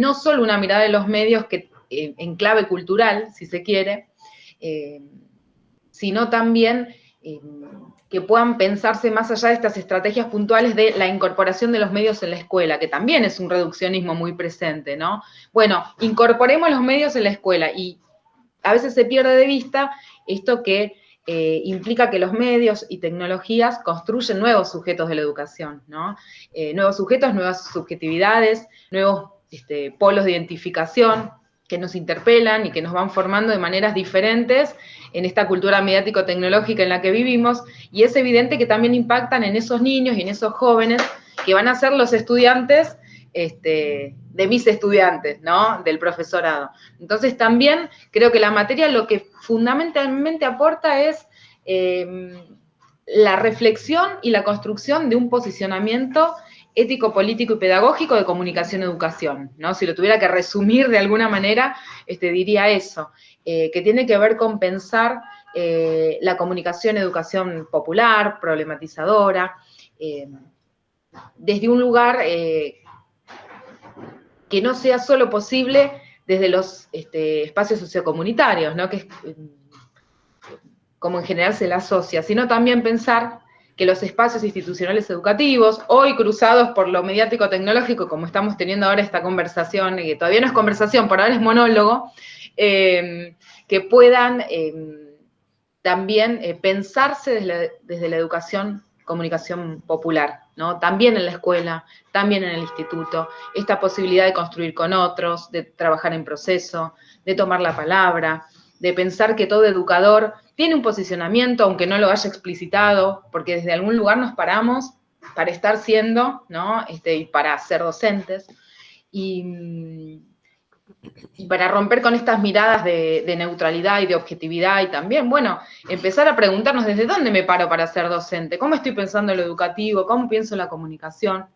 no solo una mirada de los medios que, en clave cultural, si se quiere, sino también que puedan pensarse más allá de estas estrategias puntuales de la incorporación de los medios en la escuela, que también es un reduccionismo muy presente, ¿no? Bueno, incorporemos los medios en la escuela y a veces se pierde de vista esto que implica que los medios y tecnologías construyen nuevos sujetos de la educación, ¿no? Nuevos sujetos, nuevas subjetividades, nuevos polos de identificación que nos interpelan y que nos van formando de maneras diferentes en esta cultura mediático-tecnológica en la que vivimos, y es evidente que también impactan en esos niños y en esos jóvenes que van a ser los estudiantes de mis estudiantes, ¿no? Del profesorado. Entonces también creo que la materia lo que fundamentalmente aporta es la reflexión y la construcción de un posicionamiento ético, político y pedagógico de comunicación-educación, ¿no? Si lo tuviera que resumir de alguna manera, diría eso, que tiene que ver con pensar la comunicación-educación popular, problematizadora, desde un lugar que no sea solo posible desde los espacios sociocomunitarios, ¿no? Que es como en general se la asocia, sino también pensar que los espacios institucionales educativos, hoy cruzados por lo mediático tecnológico, como estamos teniendo ahora esta conversación, que todavía no es conversación, por ahora es monólogo, que puedan también pensarse desde la educación, comunicación popular, ¿no? También en la escuela, también en el instituto, esta posibilidad de construir con otros, de trabajar en proceso, de tomar la palabra, de pensar que todo educador tiene un posicionamiento, aunque no lo haya explicitado, porque desde algún lugar nos paramos para estar siendo, ¿no? Y para ser docentes, y para romper con estas miradas de neutralidad y de objetividad, y también, bueno, empezar a preguntarnos desde dónde me paro para ser docente, cómo estoy pensando en lo educativo, cómo pienso en la comunicación,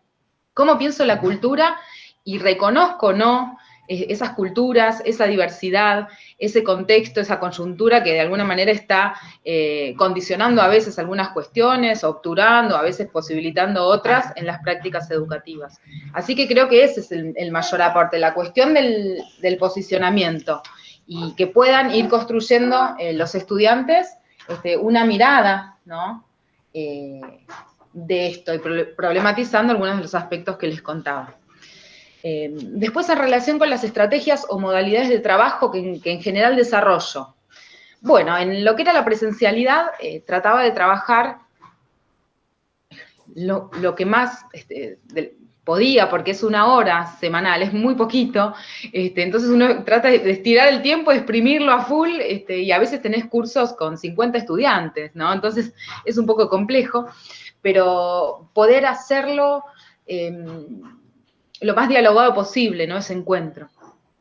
cómo pienso en la cultura, y reconozco, ¿no?, esas culturas, esa diversidad, ese contexto, esa coyuntura que de alguna manera está condicionando a veces algunas cuestiones, obturando, a veces posibilitando otras en las prácticas educativas. Así que creo que ese es el mayor aporte, la cuestión del posicionamiento, y que puedan ir construyendo los estudiantes una mirada, ¿no?, de esto, y problematizando algunos de los aspectos que les contaba. Después, en relación con las estrategias o modalidades de trabajo que en general desarrollo. Bueno, en lo que era la presencialidad, trataba de trabajar lo que más podía, porque es 1 hora semanal, es muy poquito, entonces uno trata de estirar el tiempo, de exprimirlo a full, y a veces tenés cursos con 50 estudiantes, ¿no? Entonces es un poco complejo, pero poder hacerlo lo más dialogado posible, ¿no?, ese encuentro.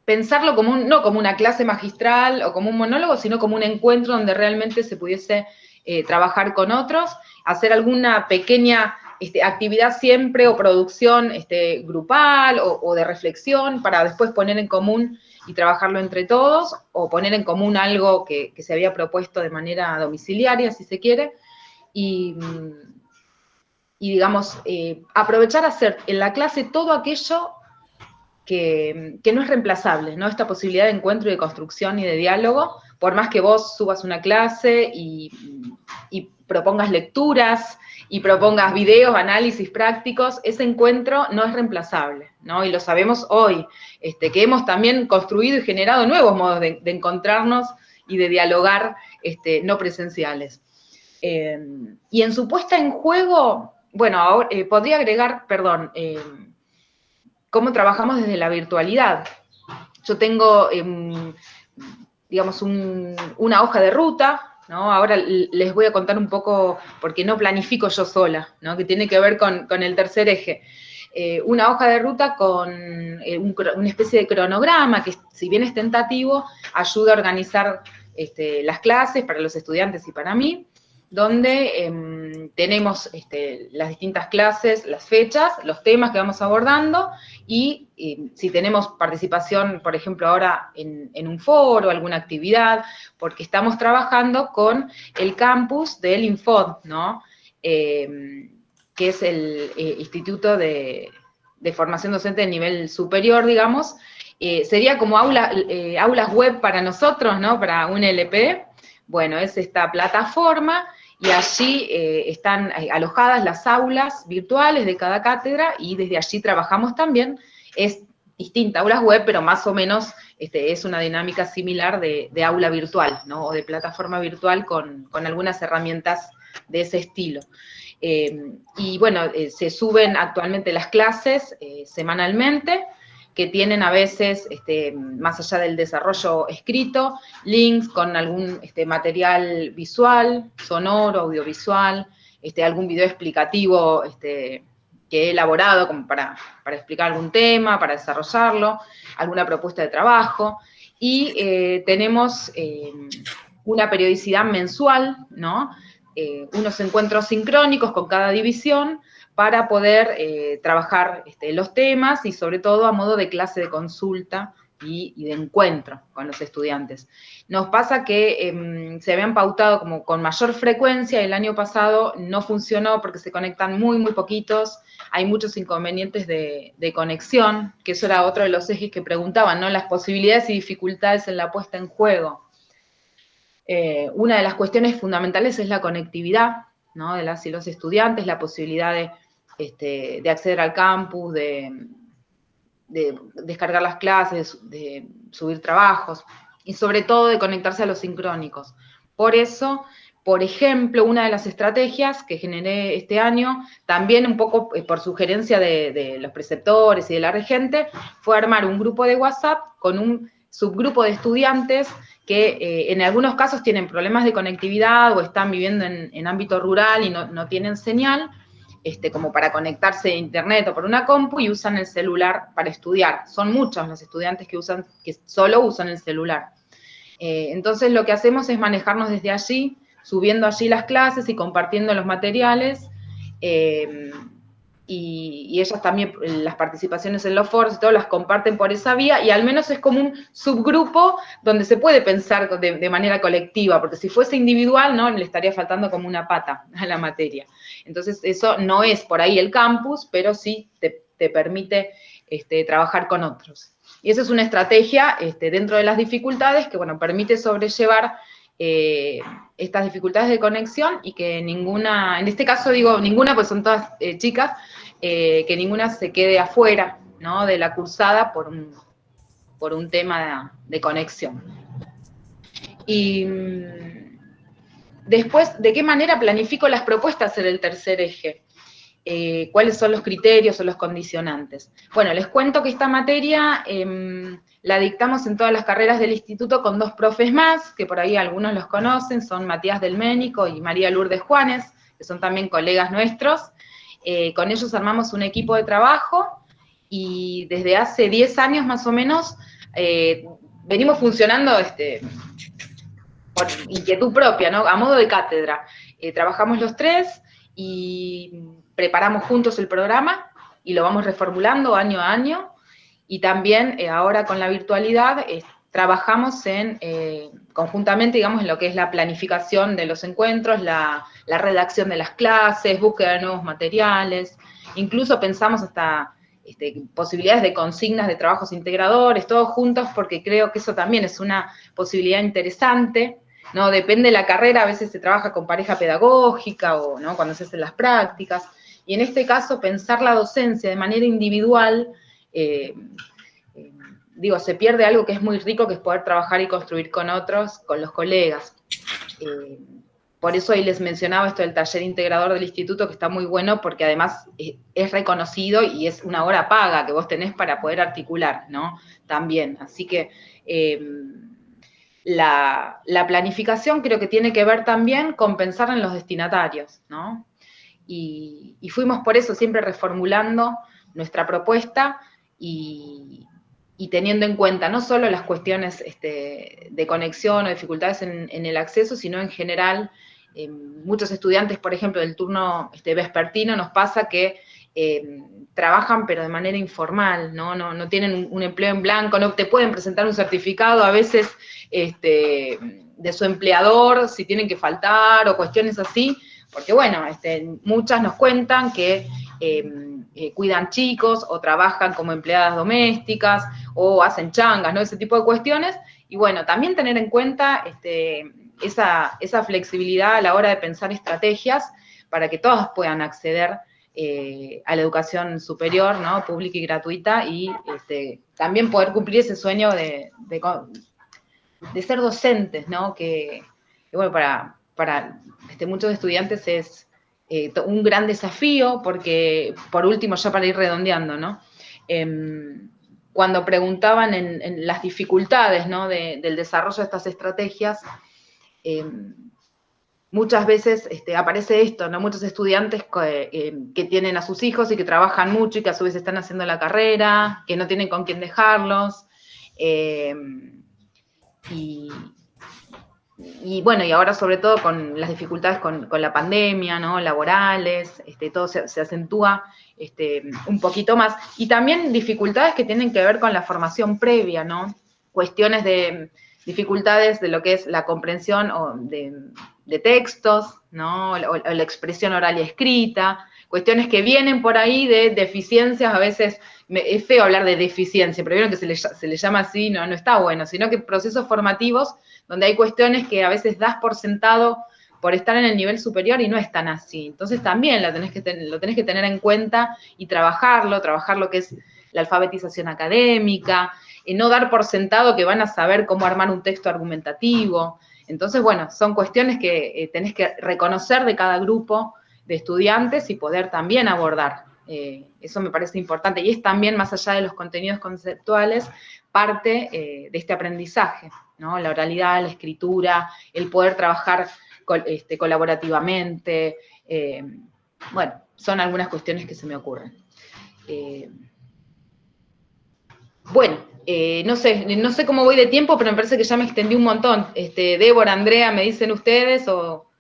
Pensarlo como no como una clase magistral o como un monólogo, sino como un encuentro donde realmente se pudiese trabajar con otros, hacer alguna pequeña actividad siempre o producción grupal o de reflexión para después poner en común y trabajarlo entre todos, o poner en común algo que se había propuesto de manera domiciliaria, si se quiere, y digamos, aprovechar a hacer en la clase todo aquello que no es reemplazable, ¿no? Esta posibilidad de encuentro y de construcción y de diálogo, por más que vos subas una clase y propongas lecturas y propongas videos, análisis prácticos, ese encuentro no es reemplazable, ¿no? Y lo sabemos hoy, que hemos también construido y generado nuevos modos de encontrarnos y de dialogar no presenciales. Y en su puesta en juego, bueno, ahora, podría agregar, perdón, cómo trabajamos desde la virtualidad. Yo tengo, digamos, una hoja de ruta, ¿no? Ahora les voy a contar un poco, porque no planifico yo sola, ¿no?, que tiene que ver con el tercer eje. Una hoja de ruta con una especie de cronograma que, si bien es tentativo, ayuda a organizar las clases para los estudiantes y para mí, donde tenemos las distintas clases, las fechas, los temas que vamos abordando, y si tenemos participación, por ejemplo, ahora en un foro, alguna actividad, porque estamos trabajando con el campus del Infod, ¿no?, que es el Instituto de Formación Docente de Nivel Superior, digamos, sería como aulas web para nosotros, ¿no? Para un LP. Bueno, es esta plataforma y allí están alojadas las aulas virtuales de cada cátedra y desde allí trabajamos también. Es distinta aulas web, pero más o menos es una dinámica similar de aula virtual, ¿no? O de plataforma virtual con algunas herramientas de ese estilo. Y bueno, se suben actualmente las clases semanalmente, que tienen a veces, más allá del desarrollo escrito, links con algún material visual, sonoro, audiovisual, algún video explicativo que he elaborado como para explicar algún tema, para desarrollarlo, alguna propuesta de trabajo, y tenemos una periodicidad mensual, ¿no? Unos encuentros sincrónicos con cada división para poder trabajar los temas y sobre todo a modo de clase de consulta y de encuentro con los estudiantes. Nos pasa que se habían pautado como con mayor frecuencia, el año pasado no funcionó porque se conectan muy, muy poquitos, hay muchos inconvenientes de conexión, que eso era otro de los ejes que preguntaban, ¿no? Las posibilidades y dificultades en la puesta en juego. Una de las cuestiones fundamentales es la conectividad, ¿no? De las y los estudiantes, la posibilidad de acceder al campus, de descargar las clases, de subir trabajos, y sobre todo de conectarse a los sincrónicos. Por eso, por ejemplo, una de las estrategias que generé este año, también un poco por sugerencia de los preceptores y de la regente, fue armar un grupo de WhatsApp con un subgrupo de estudiantes que en algunos casos tienen problemas de conectividad o están viviendo en ámbito rural y no tienen señal, como para conectarse a internet o por una compu, y usan el celular para estudiar. Son muchos los estudiantes que solo usan el celular. Entonces lo que hacemos es manejarnos desde allí, subiendo allí las clases y compartiendo los materiales, y ellas también, las participaciones en los foros y todo, las comparten por esa vía, y al menos es como un subgrupo donde se puede pensar de manera colectiva, porque si fuese individual, ¿no? Le estaría faltando como una pata a la materia. Entonces, eso no es por ahí el campus, pero sí te permite trabajar con otros. Y esa es una estrategia dentro de las dificultades que, bueno, permite sobrellevar estas dificultades de conexión y que ninguna, en este caso digo ninguna, pues son todas chicas, que ninguna se quede afuera, ¿no? De la cursada por un tema de conexión. Y después, ¿de qué manera planifico las propuestas en el tercer eje? ¿Cuáles son los criterios o los condicionantes? Bueno, les cuento que esta materia la dictamos en todas las carreras del instituto con 2 profes más, que por ahí algunos los conocen, son Matías del Ménico y María Lourdes Juanes, que son también colegas nuestros. Con ellos armamos un equipo de trabajo y desde hace 10 años más o menos venimos funcionando por inquietud propia, ¿no? A modo de cátedra. Trabajamos los 3 y preparamos juntos el programa y lo vamos reformulando año a año, y también ahora con la virtualidad trabajamos conjuntamente, digamos, en lo que es la planificación de los encuentros, la redacción de las clases, búsqueda de nuevos materiales, incluso pensamos hasta posibilidades de consignas de trabajos integradores, todos juntos, porque creo que eso también es una posibilidad interesante. No, depende de la carrera, a veces se trabaja con pareja pedagógica o ¿no? Cuando se hacen las prácticas, y en este caso pensar la docencia de manera individual, se pierde algo que es muy rico, que es poder trabajar y construir con otros, con los colegas. Por eso ahí les mencionaba esto del taller integrador del instituto, que está muy bueno, porque además es reconocido y es una hora paga que vos tenés para poder articular, ¿no? También, así que la planificación creo que tiene que ver también con pensar en los destinatarios, ¿no? Y fuimos por eso siempre reformulando nuestra propuesta y teniendo en cuenta no solo las cuestiones de conexión o dificultades en el acceso, sino en general, muchos estudiantes, por ejemplo, del turno vespertino, nos pasa que trabajan pero de manera informal, no tienen un empleo en blanco, no te pueden presentar un certificado a veces de su empleador si tienen que faltar o cuestiones así, porque bueno, muchas nos cuentan que cuidan chicos o trabajan como empleadas domésticas o hacen changas, ¿no? Ese tipo de cuestiones. Y bueno, también tener en cuenta esa flexibilidad a la hora de pensar estrategias para que todas puedan acceder a la educación superior, ¿no? Pública y gratuita, y también poder cumplir ese sueño de ser docentes, ¿no? Que bueno, para muchos estudiantes es un gran desafío, porque, por último, ya para ir redondeando, ¿no? Cuando preguntaban en las dificultades, ¿no? del desarrollo de estas estrategias, muchas veces aparece esto, ¿no? Muchos estudiantes que tienen a sus hijos y que trabajan mucho y que a su vez están haciendo la carrera, que no tienen con quién dejarlos, y bueno, y ahora sobre todo con las dificultades con la pandemia, ¿no? Laborales, todo se acentúa un poquito más. Y también dificultades que tienen que ver con la formación previa, ¿no? Cuestiones de dificultades de lo que es la comprensión de textos, ¿no? O la expresión oral y escrita, cuestiones que vienen por ahí de deficiencias, a veces es feo hablar de deficiencia, pero vieron que se le llama así, no está bueno, sino que procesos formativos donde hay cuestiones que a veces das por sentado por estar en el nivel superior y no es tan así. Entonces también lo tenés que tener en cuenta y trabajar lo que es la alfabetización académica, no dar por sentado que van a saber cómo armar un texto argumentativo. Entonces, bueno, son cuestiones que tenés que reconocer de cada grupo de estudiantes y poder también abordar. Eso me parece importante, y es también, más allá de los contenidos conceptuales, parte de este aprendizaje, ¿no? La oralidad, la escritura, el poder trabajar colaborativamente. Bueno, son algunas cuestiones que se me ocurren. Bueno, no sé cómo voy de tiempo, pero me parece que ya me extendí un montón. Débora, Andrea, ¿me dicen ustedes o...?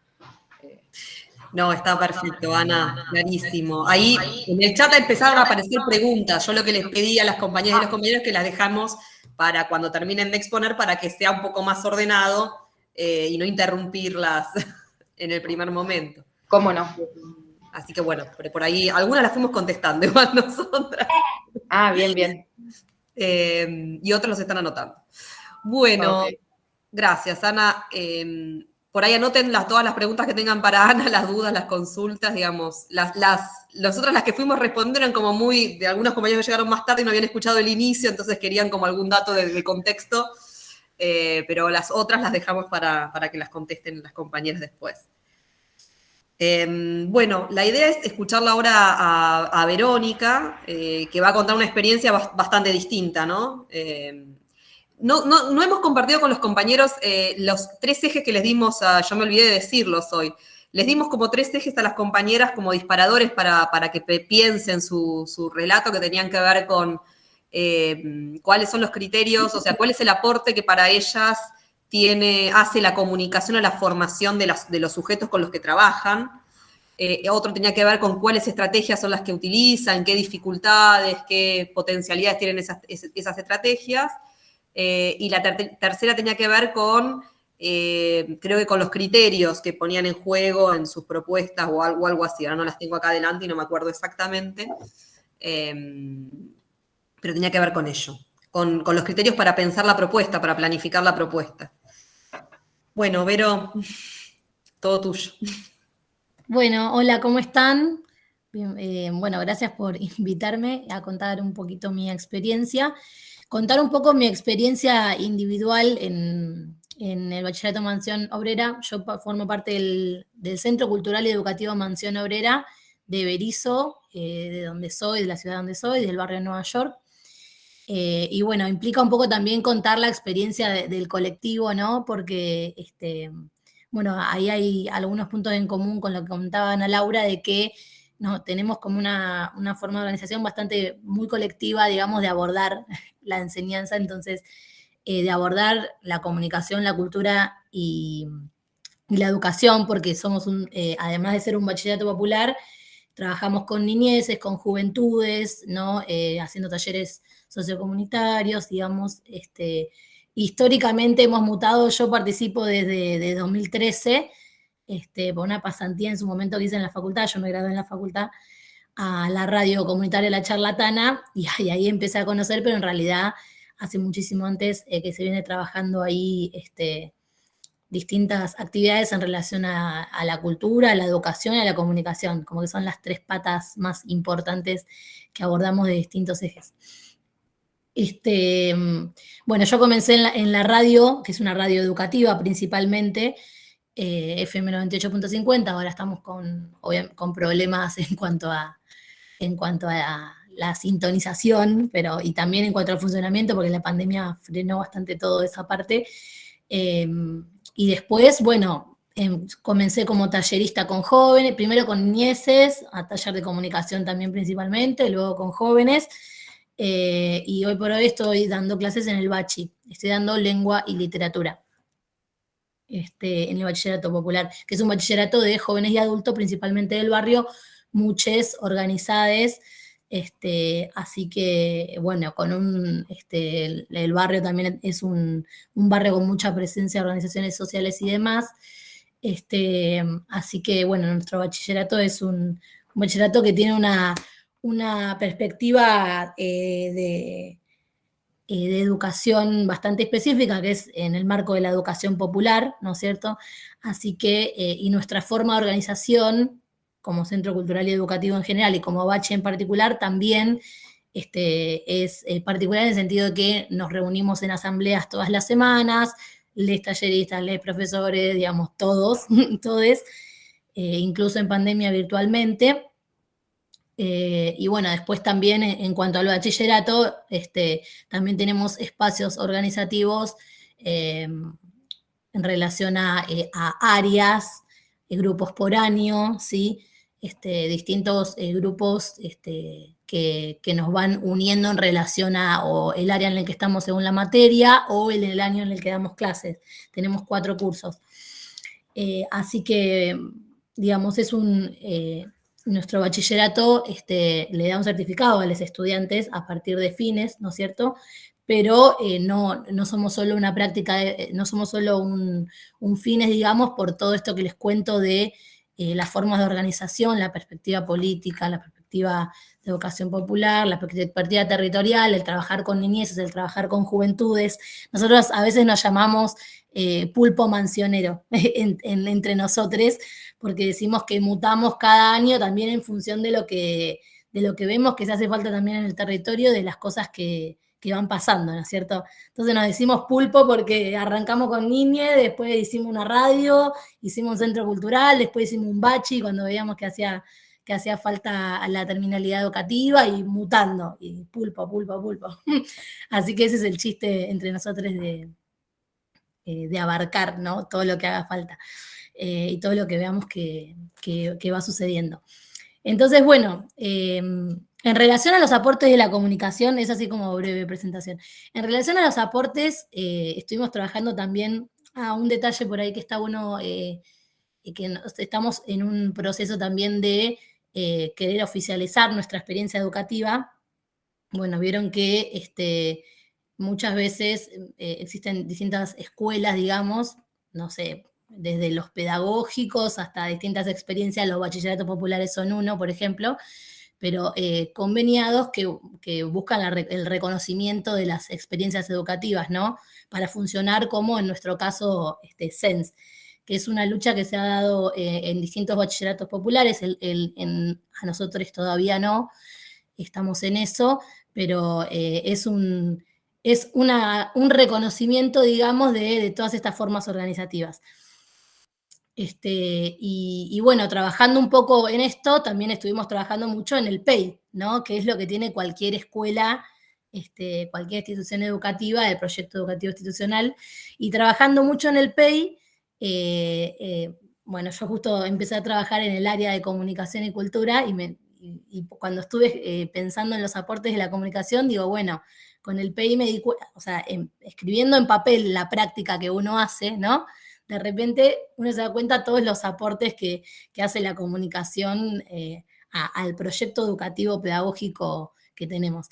No, está perfecto, Ana, clarísimo. Ahí en el chat empezaron a aparecer preguntas. Yo lo que les pedí a las compañeras y los compañeros es que las dejamos para cuando terminen de exponer, para que sea un poco más ordenado y no interrumpirlas en el primer momento. ¿Cómo no? Así que bueno, por ahí algunas las fuimos contestando igual nosotras. Ah, bien, bien. Y otros los están anotando. Bueno, Okay. Gracias, Ana. Por ahí anoten todas las preguntas que tengan para Ana, las dudas, las consultas, digamos. Nosotras las que fuimos respondiendo eran como muy, de algunos compañeros que llegaron más tarde y no habían escuchado el inicio, entonces querían como algún dato de contexto, pero las otras las dejamos para que las contesten las compañeras después. Bueno, la idea es escucharla ahora a Verónica, que va a contar una experiencia bastante distinta, ¿no? No hemos compartido con los compañeros los 3 ejes que les dimos yo me olvidé de decirlos hoy. Les dimos como 3 ejes a las compañeras como disparadores para que piensen su relato, que tenían que ver con cuáles son los criterios, o sea, cuál es el aporte que para ellas hace la comunicación o la formación de los sujetos con los que trabajan. Otro tenía que ver con cuáles estrategias son las que utilizan, qué dificultades, qué potencialidades tienen esas estrategias. Y la tercera tenía que ver con, creo que con los criterios que ponían en juego en sus propuestas o algo así. Ahora no las tengo acá adelante y no me acuerdo exactamente. Pero tenía que ver con ello, con los criterios para pensar la propuesta, para planificar la propuesta. Bueno, Vero, todo tuyo. Bueno, hola, ¿cómo están? Bien, bueno, gracias por invitarme a contar un poquito mi experiencia. Contar un poco mi experiencia individual en el Bachillerato Mansión Obrera. Yo formo parte del Centro Cultural y Educativo Mansión Obrera de Berisso, de donde soy, de la ciudad donde soy, del barrio de Nueva York. Y bueno, implica un poco también contar la experiencia del colectivo, ¿no? Porque, bueno, ahí hay algunos puntos en común con lo que comentaba Ana Laura, de que no, tenemos como una forma de organización bastante muy colectiva, digamos, de abordar la enseñanza, entonces, de abordar la comunicación, la cultura y la educación, porque somos además de ser un bachillerato popular, trabajamos con niñeces, con juventudes, ¿no? Haciendo talleres sociocomunitarios, digamos. Históricamente hemos mutado, yo participo desde 2013, por una pasantía en su momento que hice en la facultad, yo me gradué en la facultad, a la radio comunitaria La Charlatana, y ahí empecé a conocer, pero en realidad hace muchísimo antes que se viene trabajando ahí distintas actividades en relación a la cultura, a la educación y a la comunicación, como que son las 3 patas más importantes que abordamos de distintos ejes. Bueno, yo comencé en la radio, que es una radio educativa principalmente, FM 98.50, ahora estamos con problemas en cuanto a la sintonización, y también en cuanto al funcionamiento, porque la pandemia frenó bastante toda esa parte. Y después, bueno, comencé como tallerista con jóvenes, primero con niñeces, a taller de comunicación también principalmente, luego con jóvenes, y hoy por hoy estoy dando clases en el Bachi, estoy dando lengua y literatura. En el bachillerato popular, que es un bachillerato de jóvenes y adultos, principalmente del barrio, muchos organizados, así que, bueno, el barrio también es un barrio con mucha presencia de organizaciones sociales y demás, así que, bueno, nuestro bachillerato es un bachillerato que tiene una perspectiva de educación bastante específica, que es en el marco de la educación popular, ¿no es cierto? Así que, y nuestra forma de organización, como Centro Cultural y Educativo en general, y como Bache en particular, también es particular en el sentido de que nos reunimos en asambleas todas las semanas, les talleristas, les profesores, digamos, todos, todos, incluso en pandemia virtualmente. Y bueno, después también en cuanto al bachillerato, también tenemos espacios organizativos en relación a áreas, grupos por año, ¿sí? Distintos grupos que nos van uniendo en relación a o el área en el que estamos según la materia o el año en el que damos clases. Tenemos 4 cursos. Así que, digamos, nuestro bachillerato le da un certificado a los estudiantes a partir de fines, ¿no es cierto? Pero no somos solo una práctica, no somos solo un fines, digamos, por todo esto que les cuento de las formas de organización, la perspectiva política, la perspectiva de educación popular, la perspectiva territorial, el trabajar con niñeces, el trabajar con juventudes. Nosotros a veces nos llamamos pulpo mansionero entre nosotros, porque decimos que mutamos cada año también en función de lo que vemos que se hace falta también en el territorio, de las cosas que van pasando, ¿no es cierto? Entonces nos decimos pulpo porque arrancamos con Niñe, después hicimos una radio, hicimos un centro cultural, después hicimos un bachi cuando veíamos que hacía falta la terminalidad educativa y mutando, y pulpo. Así que ese es el chiste entre nosotros de abarcar, ¿no? Todo lo que haga falta y todo lo que veamos que va sucediendo. Entonces, bueno, en relación a los aportes de la comunicación, es así como breve presentación. En relación a los aportes, estuvimos trabajando también un detalle por ahí que está bueno, que estamos en un proceso también de querer oficializar nuestra experiencia educativa. Bueno, vieron que muchas veces existen distintas escuelas, digamos, no sé, desde los pedagógicos hasta distintas experiencias, los bachilleratos populares son uno, por ejemplo, pero conveniados que buscan el reconocimiento de las experiencias educativas, ¿no? Para funcionar como en nuestro caso SENS, que es una lucha que se ha dado en distintos bachilleratos populares, a nosotros todavía no, estamos en eso, pero es un reconocimiento, digamos, de todas estas formas organizativas. Y bueno, trabajando un poco en esto, también estuvimos trabajando mucho en el PEI, ¿no? Que es lo que tiene cualquier escuela, cualquier institución educativa, el proyecto educativo institucional, y trabajando mucho en el PEI, bueno, yo justo empecé a trabajar en el área de comunicación y cultura, y cuando estuve pensando en los aportes de la comunicación, digo, bueno, con el PEI me di cuenta, o sea, escribiendo en papel la práctica que uno hace, ¿no? De repente uno se da cuenta de todos los aportes que hace la comunicación al proyecto educativo pedagógico que tenemos.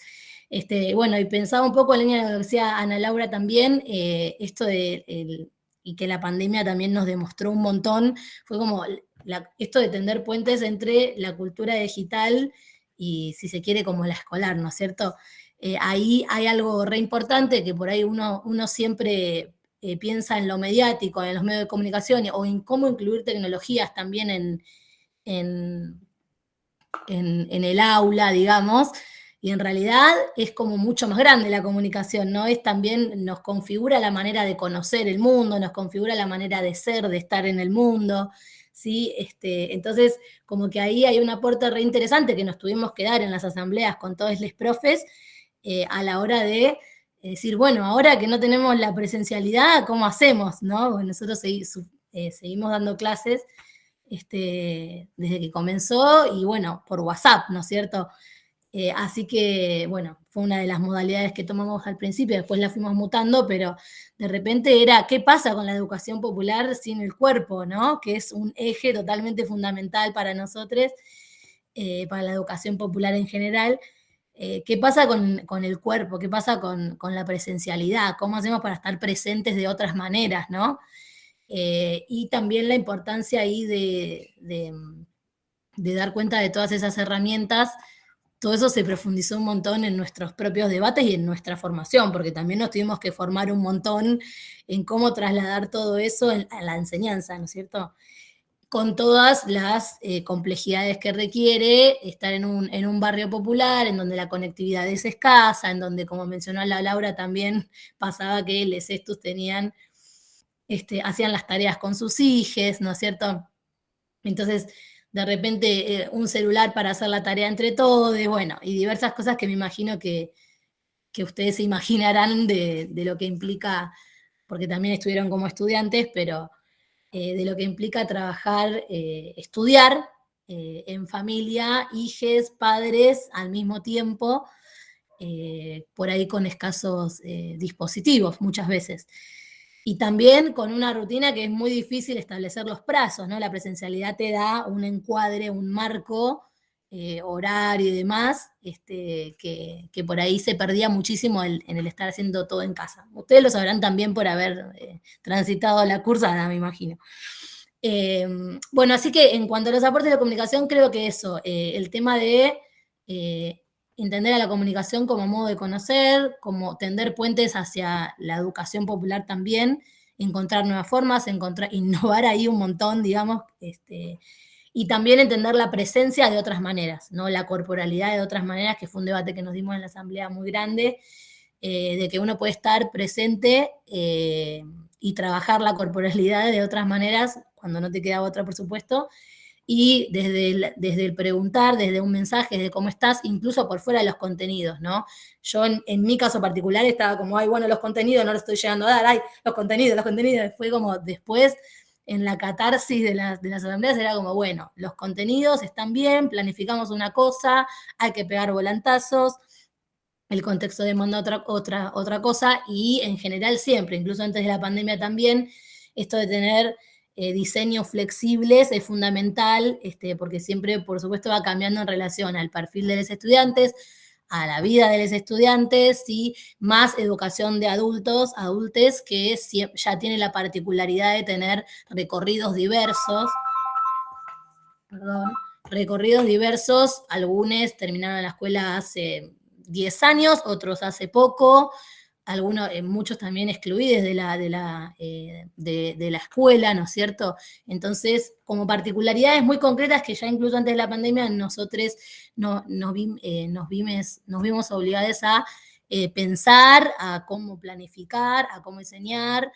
Bueno, y pensaba un poco en línea de lo que decía Ana Laura también, esto y que la pandemia también nos demostró un montón, fue como esto de tender puentes entre la cultura digital y si se quiere como la escolar, ¿no es cierto? Ahí hay algo re importante que por ahí uno siempre piensa en lo mediático, en los medios de comunicación o en cómo incluir tecnologías también en, en el aula, digamos, y en realidad es como mucho más grande la comunicación, ¿no? Es también, nos configura la manera de conocer el mundo, nos configura la manera de ser, de estar en el mundo, ¿sí? Entonces, como que ahí hay un aporte re interesante que nos tuvimos que dar en las asambleas con todos los profes, a la hora de decir, bueno, ahora que no tenemos la presencialidad, ¿cómo hacemos? ¿No? Bueno, nosotros seguimos dando clases desde que comenzó y bueno, por WhatsApp, ¿no es cierto? Así que, bueno, fue una de las modalidades que tomamos al principio, después la fuimos mutando, pero de repente era, ¿qué pasa con la educación popular sin el cuerpo, ¿no? Que es un eje totalmente fundamental para nosotros, para la educación popular en general. ¿Qué pasa con el cuerpo? ¿Qué pasa con la presencialidad? ¿Cómo hacemos para estar presentes de otras maneras, ¿no? Y también la importancia ahí de dar cuenta de todas esas herramientas. Todo eso se profundizó un montón en nuestros propios debates y en nuestra formación, porque también nos tuvimos que formar un montón en cómo trasladar todo eso a la enseñanza, ¿no es cierto? Con todas las complejidades que requiere estar en un barrio popular, en donde la conectividad es escasa, en donde, como mencionó la Laura, también pasaba que los estus hacían las tareas con sus hijos, ¿no es cierto? Entonces, de repente, un celular para hacer la tarea entre todos, bueno, y diversas cosas que me imagino que ustedes se imaginarán de lo que implica, porque también estuvieron como estudiantes, pero de lo que implica trabajar, estudiar en familia, hijes, padres al mismo tiempo, por ahí con escasos dispositivos muchas veces. Y también con una rutina que es muy difícil establecer los plazos, ¿no? La presencialidad te da un encuadre, un marco horario y demás, que por ahí se perdía muchísimo en el estar haciendo todo en casa. Ustedes lo sabrán también por haber transitado la cursada, me imagino. Bueno, así que en cuanto a los aportes de la comunicación, creo que eso, el tema de entender a la comunicación como modo de conocer, como tender puentes hacia la educación popular también, encontrar nuevas formas, innovar ahí un montón, digamos, y también entender la presencia de otras maneras, ¿no? La corporalidad de otras maneras, que fue un debate que nos dimos en la asamblea muy grande, de que uno puede estar presente y trabajar la corporalidad de otras maneras, cuando no te queda otra, por supuesto, y desde el preguntar, desde un mensaje, desde cómo estás, incluso por fuera de los contenidos, ¿no? Yo en mi caso particular estaba como, ay, bueno, los contenidos no los estoy llegando a dar, ay, los contenidos, fue como después, en la catarsis de las asambleas era como, bueno, los contenidos están bien, planificamos una cosa, hay que pegar volantazos, el contexto demanda otra cosa, y en general siempre, incluso antes de la pandemia también, esto de tener diseños flexibles es fundamental, porque siempre, por supuesto, va cambiando en relación al perfil de los estudiantes, a la vida de los estudiantes, y más educación de adultes, que ya tiene la particularidad de tener recorridos diversos, algunos terminaron la escuela hace 10 años, otros hace poco, muchos también excluidos de la escuela, ¿no es cierto? Entonces, como particularidades muy concretas que ya incluso antes de la pandemia nosotros nos vimos obligados a pensar, a cómo planificar, a cómo enseñar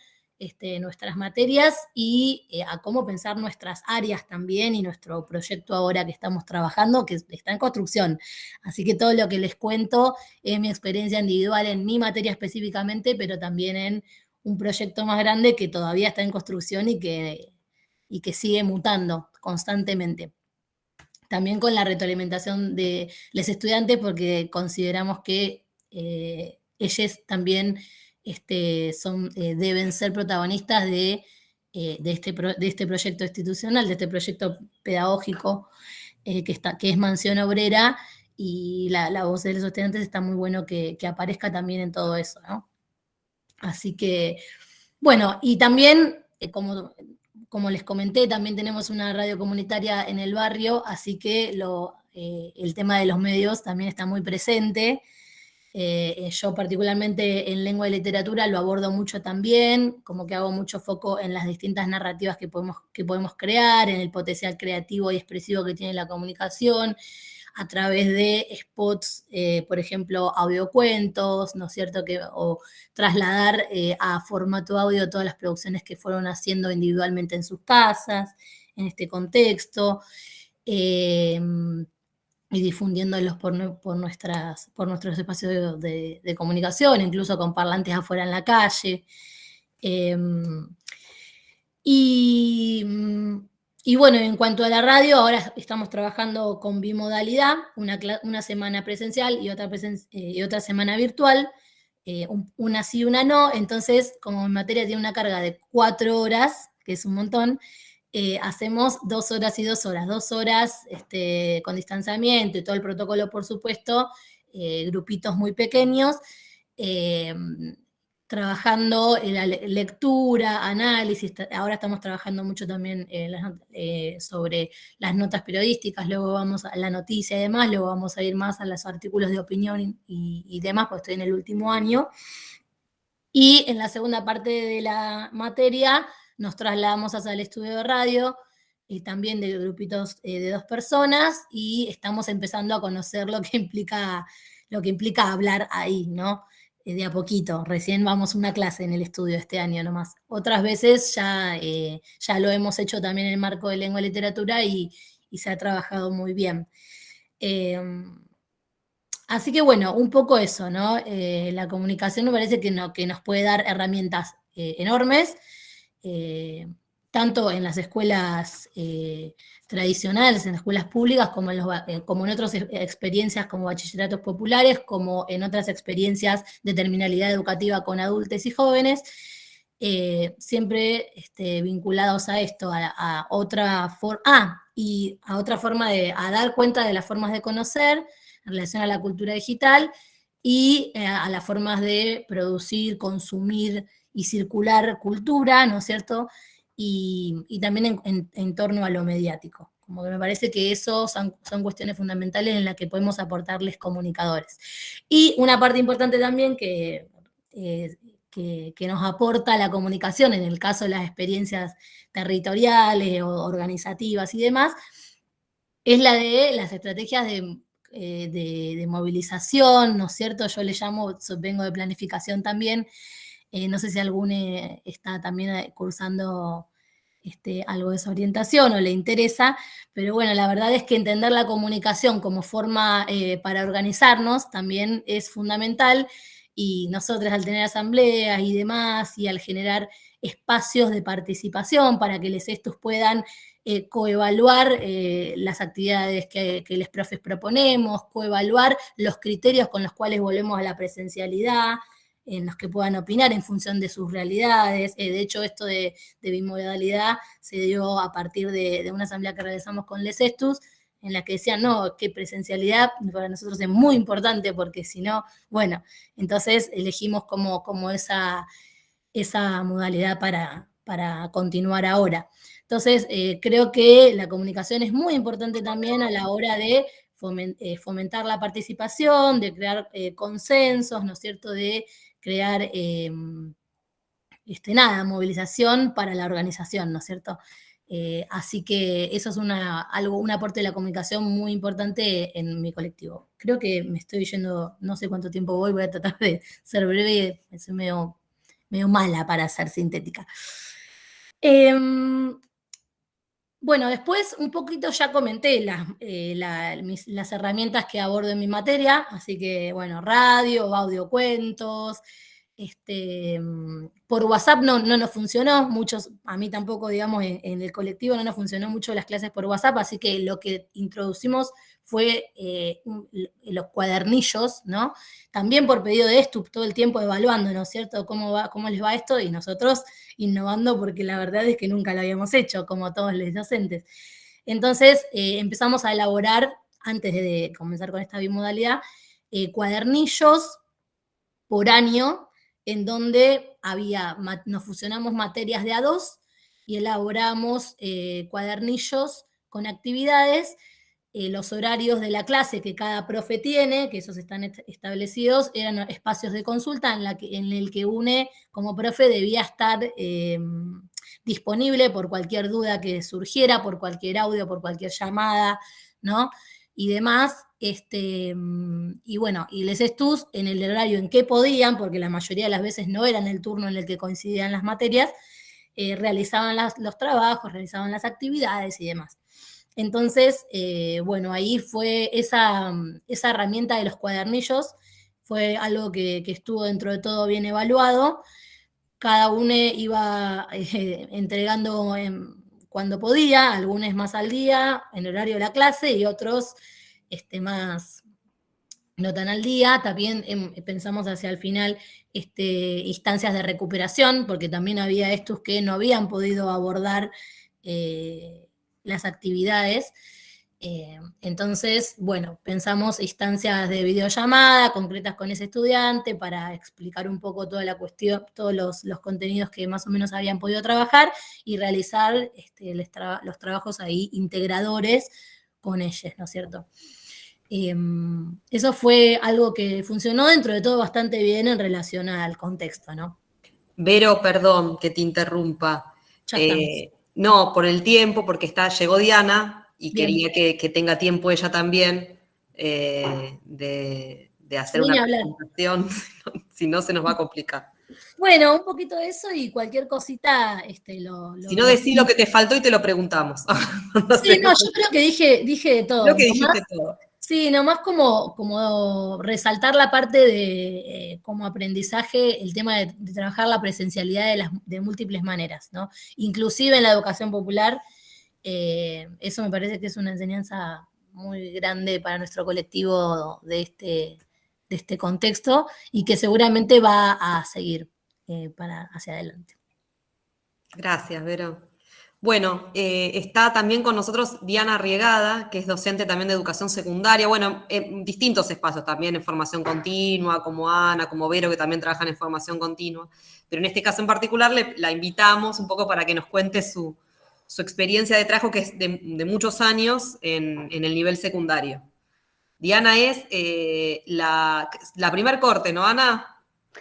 nuestras materias y a cómo pensar nuestras áreas también, y nuestro proyecto ahora que estamos trabajando, que está en construcción. Así que todo lo que les cuento es mi experiencia individual en mi materia específicamente, pero también en un proyecto más grande que todavía está en construcción y que sigue mutando constantemente. También con la retroalimentación de los estudiantes, porque consideramos que ellos también deben ser protagonistas de este proyecto institucional, de este proyecto pedagógico que es Mansión Obrera, y la voz de los estudiantes está muy bueno que aparezca también en todo eso, ¿no? Así que, bueno, y también, como les comenté, también tenemos una radio comunitaria en el barrio, así que el tema de los medios también está muy presente. Yo particularmente en lengua y literatura lo abordo mucho también, como que hago mucho foco en las distintas narrativas que podemos crear, en el potencial creativo y expresivo que tiene la comunicación, a través de spots, por ejemplo, audiocuentos, ¿no es cierto? O trasladar a formato audio todas las producciones que fueron haciendo individualmente en sus casas, en este contexto. Y difundiéndolos por nuestros espacios de comunicación, incluso con parlantes afuera en la calle. Y, y bueno, en cuanto a la radio, ahora estamos trabajando con bimodalidad, una semana presencial y otra semana virtual, una sí, una no. Entonces, como mi materia tiene una carga de 4 horas, que es un montón, hacemos 2 horas y 2 horas, 2 horas con distanciamiento y todo el protocolo, por supuesto, grupitos muy pequeños, trabajando en la lectura, análisis. Ahora estamos trabajando mucho también sobre las notas periodísticas, luego vamos a la noticia y demás, luego vamos a ir más a los artículos de opinión y demás, porque estoy en el último año. Y en la segunda parte de la materia nos trasladamos hacia el estudio de radio, también de grupitos de 2 personas, y estamos empezando a conocer lo que implica hablar ahí, ¿no? De a poquito. Recién vamos a una clase en el estudio este año nomás. Otras veces ya lo hemos hecho también en el marco de lengua y literatura y se ha trabajado muy bien. Así que bueno, un poco eso, ¿no? La comunicación me parece que nos puede dar herramientas enormes, tanto en las escuelas tradicionales, en las escuelas públicas, como en otras experiencias como bachilleratos populares, como en otras experiencias de terminalidad educativa con adultos y jóvenes, siempre vinculados a esto, a otra forma, y a otra forma a dar cuenta de las formas de conocer en relación a la cultura digital y a las formas de producir, consumir y circular cultura, ¿no es cierto? Y también en torno a lo mediático. Como que me parece que eso son cuestiones fundamentales en las que podemos aportarles comunicadores. Y una parte importante también que nos aporta la comunicación, en el caso de las experiencias territoriales o organizativas y demás, es la de las estrategias de movilización, ¿no es cierto? Yo le llamo, vengo de planificación también, no sé si alguno está también cursando algo de esa orientación o le interesa, pero bueno, la verdad es que entender la comunicación como forma para organizarnos también es fundamental, y nosotros al tener asambleas y demás, y al generar espacios de participación para que los estos puedan coevaluar las actividades que les profes proponemos, coevaluar los criterios con los cuales volvemos a la presencialidad, en los que puedan opinar en función de sus realidades. De hecho, esto de bimodalidad se dio a partir de una asamblea que realizamos con les estus, en la que decían, no, que presencialidad para nosotros es muy importante, porque si no, bueno, entonces elegimos como esa modalidad para continuar ahora. Entonces, creo que la comunicación es muy importante también a la hora de fomentar la participación, de crear consensos, ¿no es cierto?, de crear, movilización para la organización, ¿no es cierto? Así que eso es un aporte de la comunicación muy importante en mi colectivo. Creo que me estoy yendo, no sé cuánto tiempo voy a tratar de ser breve, soy medio mala para ser sintética. Bueno, después un poquito ya comenté las herramientas que abordo en mi materia, así que bueno, radio, audiocuentos, por WhatsApp no nos funcionó, a mí tampoco, digamos, en el colectivo no nos funcionó mucho las clases por WhatsApp, así que lo que introducimos fue los cuadernillos, ¿no? También por pedido de esto, todo el tiempo evaluando, ¿no es cierto?, cómo les va esto, y nosotros innovando, porque la verdad es que nunca lo habíamos hecho, como todos los docentes. Entonces empezamos a elaborar, antes de comenzar con esta bimodalidad, cuadernillos por año, en donde nos fusionamos materias de a 2 y elaboramos cuadernillos con actividades los horarios de la clase que cada profe tiene, que esos están establecidos, eran espacios de consulta en el que UNE como profe debía estar disponible por cualquier duda que surgiera, por cualquier audio, por cualquier llamada, ¿no? Y demás, y bueno, y les estus en el horario en que podían, porque la mayoría de las veces no era en el turno en el que coincidían las materias, realizaban los trabajos, realizaban las actividades y demás. Entonces, bueno, ahí fue esa herramienta de los cuadernillos, fue algo que estuvo dentro de todo bien evaluado. Cada uno iba entregando cuando podía, algunos más al día, en horario de la clase, y otros más no tan al día. También pensamos hacia el final instancias de recuperación, porque también había estos que no habían podido abordar las actividades. Entonces, bueno, pensamos instancias de videollamada concretas con ese estudiante para explicar un poco toda la cuestión, todos los contenidos que más o menos habían podido trabajar y realizar los trabajos ahí integradores con ellos, ¿no es cierto? Eso fue algo que funcionó dentro de todo bastante bien en relación al contexto, ¿no? Vero, perdón que te interrumpa. Ya estamos. No, por el tiempo, porque llegó Diana y Bien. quería que tenga tiempo ella también de hacer Sí, una ni hablar. presentación, si no se nos va a complicar. Bueno, un poquito de eso y cualquier cosita Si no, decís lo que te faltó y te lo preguntamos. No Sí, sé. no, yo creo que dije de todo. Creo que Nomás, dijiste todo. sí, nomás como resaltar la parte de como aprendizaje, el tema de trabajar la presencialidad de múltiples maneras, ¿no? Inclusive en la educación popular, eso me parece que es una enseñanza muy grande para nuestro colectivo de este contexto y que seguramente va a seguir hacia adelante. Gracias, Vero. Bueno, está también con nosotros Diana Arriegada, que es docente también de educación secundaria, bueno, en distintos espacios también, en formación continua, como Ana, como Vero, que también trabajan en formación continua. Pero en este caso en particular la invitamos un poco para que nos cuente su experiencia de trabajo, que es de muchos años en el nivel secundario. Diana es la primer corte, ¿no, Ana?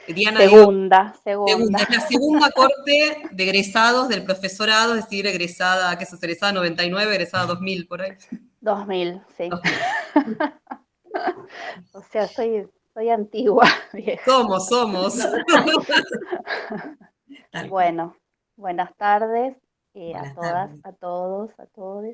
Diana Segunda. es la segunda corte de egresados del profesorado, es decir, egresada, ¿qué es eso? Egresada 99, egresada 2000, por ahí. 2000, sí. 2000. O sea, soy antigua, vieja. Somos. Bueno, buenas tardes Buenas a todas, tardes. a todos, a todos.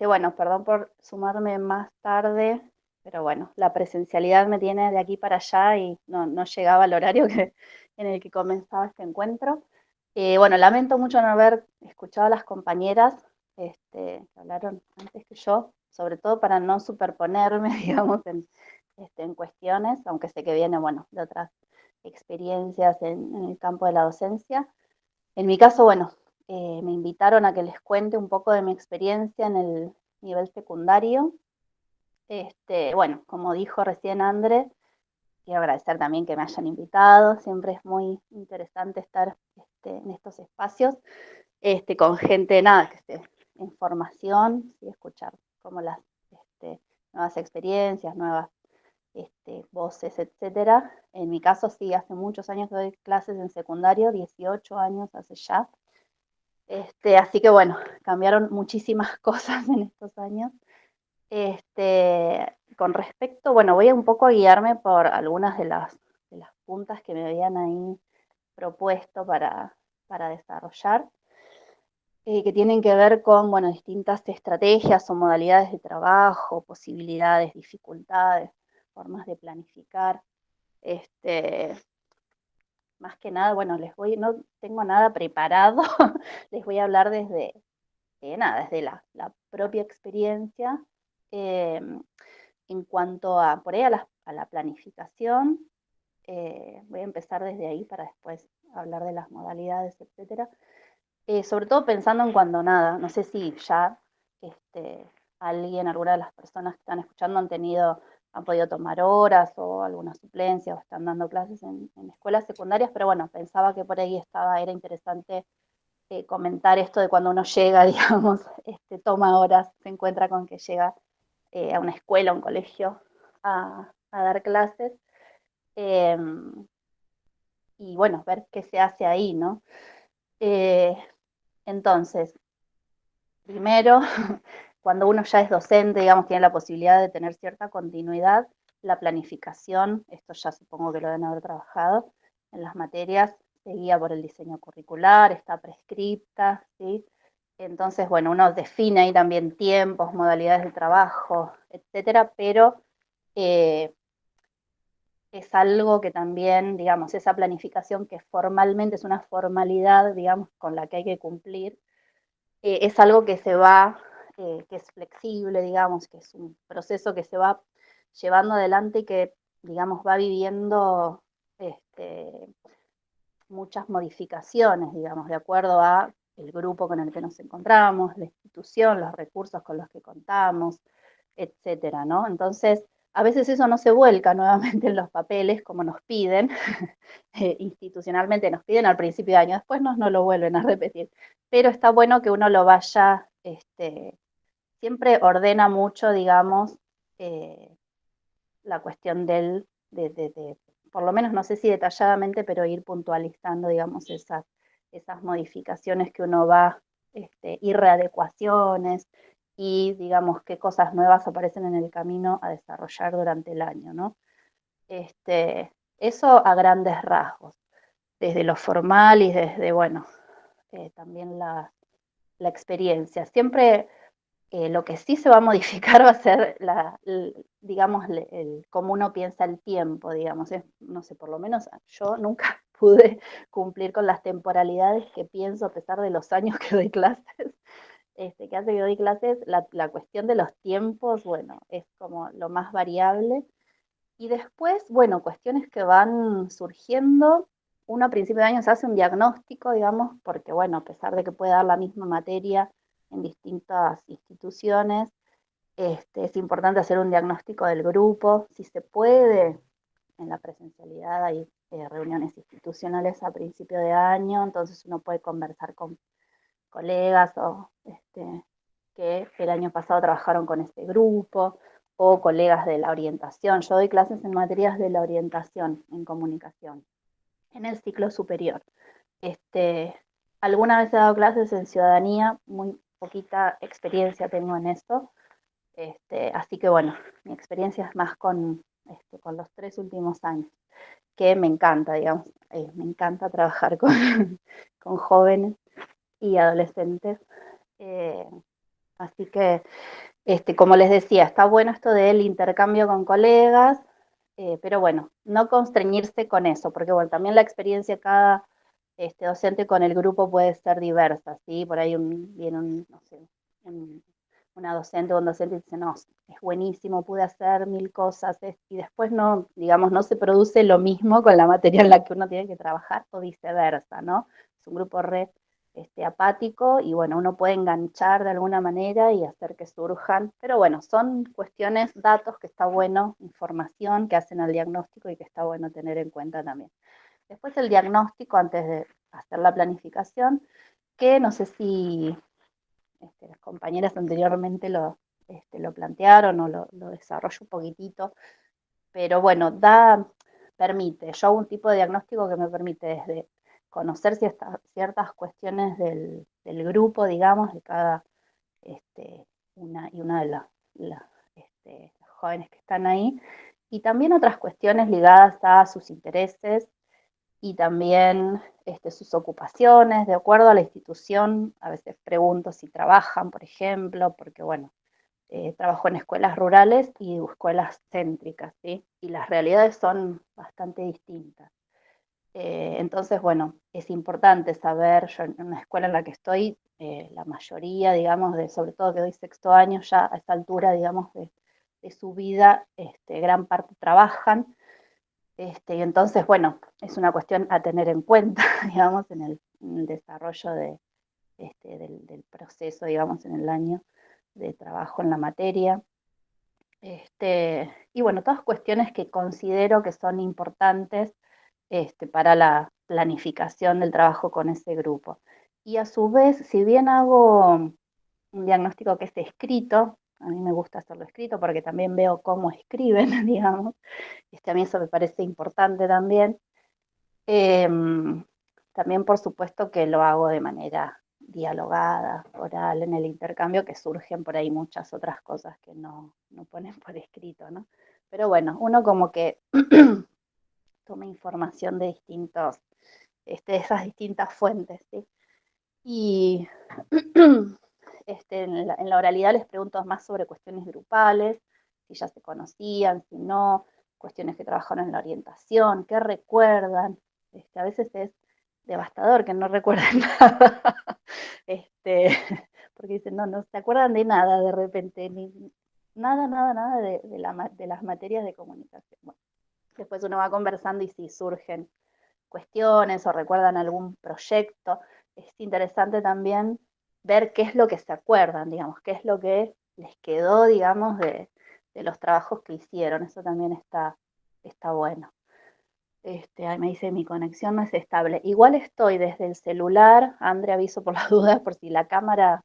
Bueno, perdón por sumarme más tarde, pero bueno, la presencialidad me tiene de aquí para allá y no llegaba al horario en el que comenzaba este encuentro. Bueno, lamento mucho no haber escuchado a las compañeras que hablaron antes que yo, sobre todo para no superponerme, digamos, en cuestiones, aunque sé que viene, bueno, de otras experiencias en el campo de la docencia. En mi caso, bueno, me invitaron a que les cuente un poco de mi experiencia en el nivel secundario. Bueno, como dijo recién André, quiero agradecer también que me hayan invitado. Siempre es muy interesante estar en estos espacios con gente, nada, que esté en formación, ¿sí? Escuchar como las nuevas experiencias, nuevas voces, etcétera. En mi caso, sí, hace muchos años que doy clases en secundario, 18 años hace ya. Así que bueno, cambiaron muchísimas cosas en estos años. Con respecto, bueno, voy un poco a guiarme por algunas de las puntas que me habían ahí propuesto para desarrollar, que tienen que ver con, bueno, distintas estrategias o modalidades de trabajo, posibilidades, dificultades, formas de planificar. Más que nada, bueno, no tengo nada preparado, les voy a hablar desde la propia experiencia. En cuanto por ahí a la planificación, voy a empezar desde ahí para después hablar de las modalidades, etcétera. Sobre todo pensando en cuando nada, no sé si ya alguna de las personas que están escuchando han podido tomar horas o alguna suplencia o están dando clases en escuelas secundarias, pero bueno, pensaba que por ahí era interesante comentar esto de cuando uno llega, digamos, toma horas, se encuentra con que llega a una escuela, a un colegio, a dar clases. Eh, y bueno, ver qué se hace ahí, ¿no? Entonces, primero, cuando uno ya es docente, digamos, tiene la posibilidad de tener cierta continuidad, la planificación, esto ya supongo que lo deben haber trabajado, en las materias se guía por el diseño curricular, está prescripta, ¿sí? Entonces, bueno, uno define ahí también tiempos, modalidades de trabajo, etcétera, pero es algo que también, digamos, esa planificación que formalmente es una formalidad, digamos, con la que hay que cumplir, es algo que se va, que es flexible, digamos, que es un proceso que se va llevando adelante y que, digamos, va viviendo muchas modificaciones, digamos, de acuerdo a el grupo con el que nos encontramos, la institución, los recursos con los que contamos, etcétera, ¿no? Entonces, a veces eso no se vuelca nuevamente en los papeles como nos piden, institucionalmente nos piden al principio de año, después no lo vuelven a repetir, pero está bueno que uno lo vaya, siempre ordena mucho, digamos, la cuestión por lo menos no sé si detalladamente, pero ir puntualizando, digamos, esas modificaciones que uno va, y readecuaciones, y digamos qué cosas nuevas aparecen en el camino a desarrollar durante el año, ¿no? Eso a grandes rasgos, desde lo formal y desde, bueno, también la experiencia. Siempre lo que sí se va a modificar va a ser, digamos, cómo uno piensa el tiempo, digamos. No sé, por lo menos yo nunca pude cumplir con las temporalidades que pienso a pesar de los años que doy clases. Que hace que doy clases, la cuestión de los tiempos, bueno, es como lo más variable. Y después, bueno, cuestiones que van surgiendo. Uno a principio de año se hace un diagnóstico, digamos, porque, bueno, a pesar de que puede dar la misma materia en distintas instituciones, es importante hacer un diagnóstico del grupo. Si se puede, en la presencialidad hay reuniones institucionales a principio de año, entonces uno puede conversar con colegas o que el año pasado trabajaron con este grupo, o colegas de la orientación. Yo doy clases en materias de la orientación en comunicación, en el ciclo superior. Alguna vez he dado clases en ciudadanía, muy poquita experiencia tengo en esto, así que bueno, mi experiencia es más con los 3 últimos años, que me encanta, digamos, me encanta trabajar con, con jóvenes y adolescentes. Eh, Así que, como les decía, está bueno esto del intercambio con colegas, pero bueno, no constreñirse con eso, porque bueno, también la experiencia de cada docente con el grupo puede ser diversa, ¿sí? Por ahí viene no sé, una docente o un docente y dice, no, es buenísimo, pude hacer 1000 cosas, y después no, digamos, no se produce lo mismo con la materia en la que uno tiene que trabajar, o viceversa, ¿no? Es un grupo apático, y bueno, uno puede enganchar de alguna manera y hacer que surjan, pero bueno, son cuestiones, datos que está bueno, información que hacen al diagnóstico y que está bueno tener en cuenta también. Después el diagnóstico antes de hacer la planificación, que no sé si las compañeras anteriormente lo plantearon o lo desarrollo un poquitito, pero bueno, permite, yo hago un tipo de diagnóstico que me permite desde conocer ciertas cuestiones del grupo, digamos, de cada una de los jóvenes que están ahí, y también otras cuestiones ligadas a sus intereses y también sus ocupaciones, de acuerdo a la institución. A veces pregunto si trabajan, por ejemplo, porque bueno, trabajo en escuelas rurales y escuelas céntricas, ¿sí? Y las realidades son bastante distintas. Entonces, bueno, es importante saber, yo en una escuela en la que estoy, la mayoría, digamos, sobre todo que doy sexto año, ya a esta altura, digamos, de su vida, gran parte trabajan. Y entonces, bueno, es una cuestión a tener en cuenta, digamos, en el desarrollo del proceso, digamos, en el año de trabajo en la materia. Y bueno, todas cuestiones que considero que son importantes para la planificación del trabajo con ese grupo. Y a su vez, si bien hago un diagnóstico que es escrito, a mí me gusta hacerlo escrito porque también veo cómo escriben, digamos. A mí eso me parece importante también. También, por supuesto, que lo hago de manera dialogada, oral, en el intercambio, que surgen por ahí muchas otras cosas que no ponen por escrito, ¿no? Pero bueno, uno como que toma información de esas distintas fuentes, ¿sí? Y en la oralidad les pregunto más sobre cuestiones grupales, si ya se conocían, si no, cuestiones que trabajaron en la orientación, qué recuerdan. A veces es devastador que no recuerden nada, porque dicen, no se acuerdan de nada de repente, nada de las materias de comunicación. Bueno, después uno va conversando y si surgen cuestiones o recuerdan algún proyecto, es interesante también ver qué es lo que se acuerdan, digamos, qué es lo que les quedó, digamos, de los trabajos que hicieron. Eso también está bueno. Ahí me dice, mi conexión no es estable. Igual estoy desde el celular, André, aviso por las dudas, por si la cámara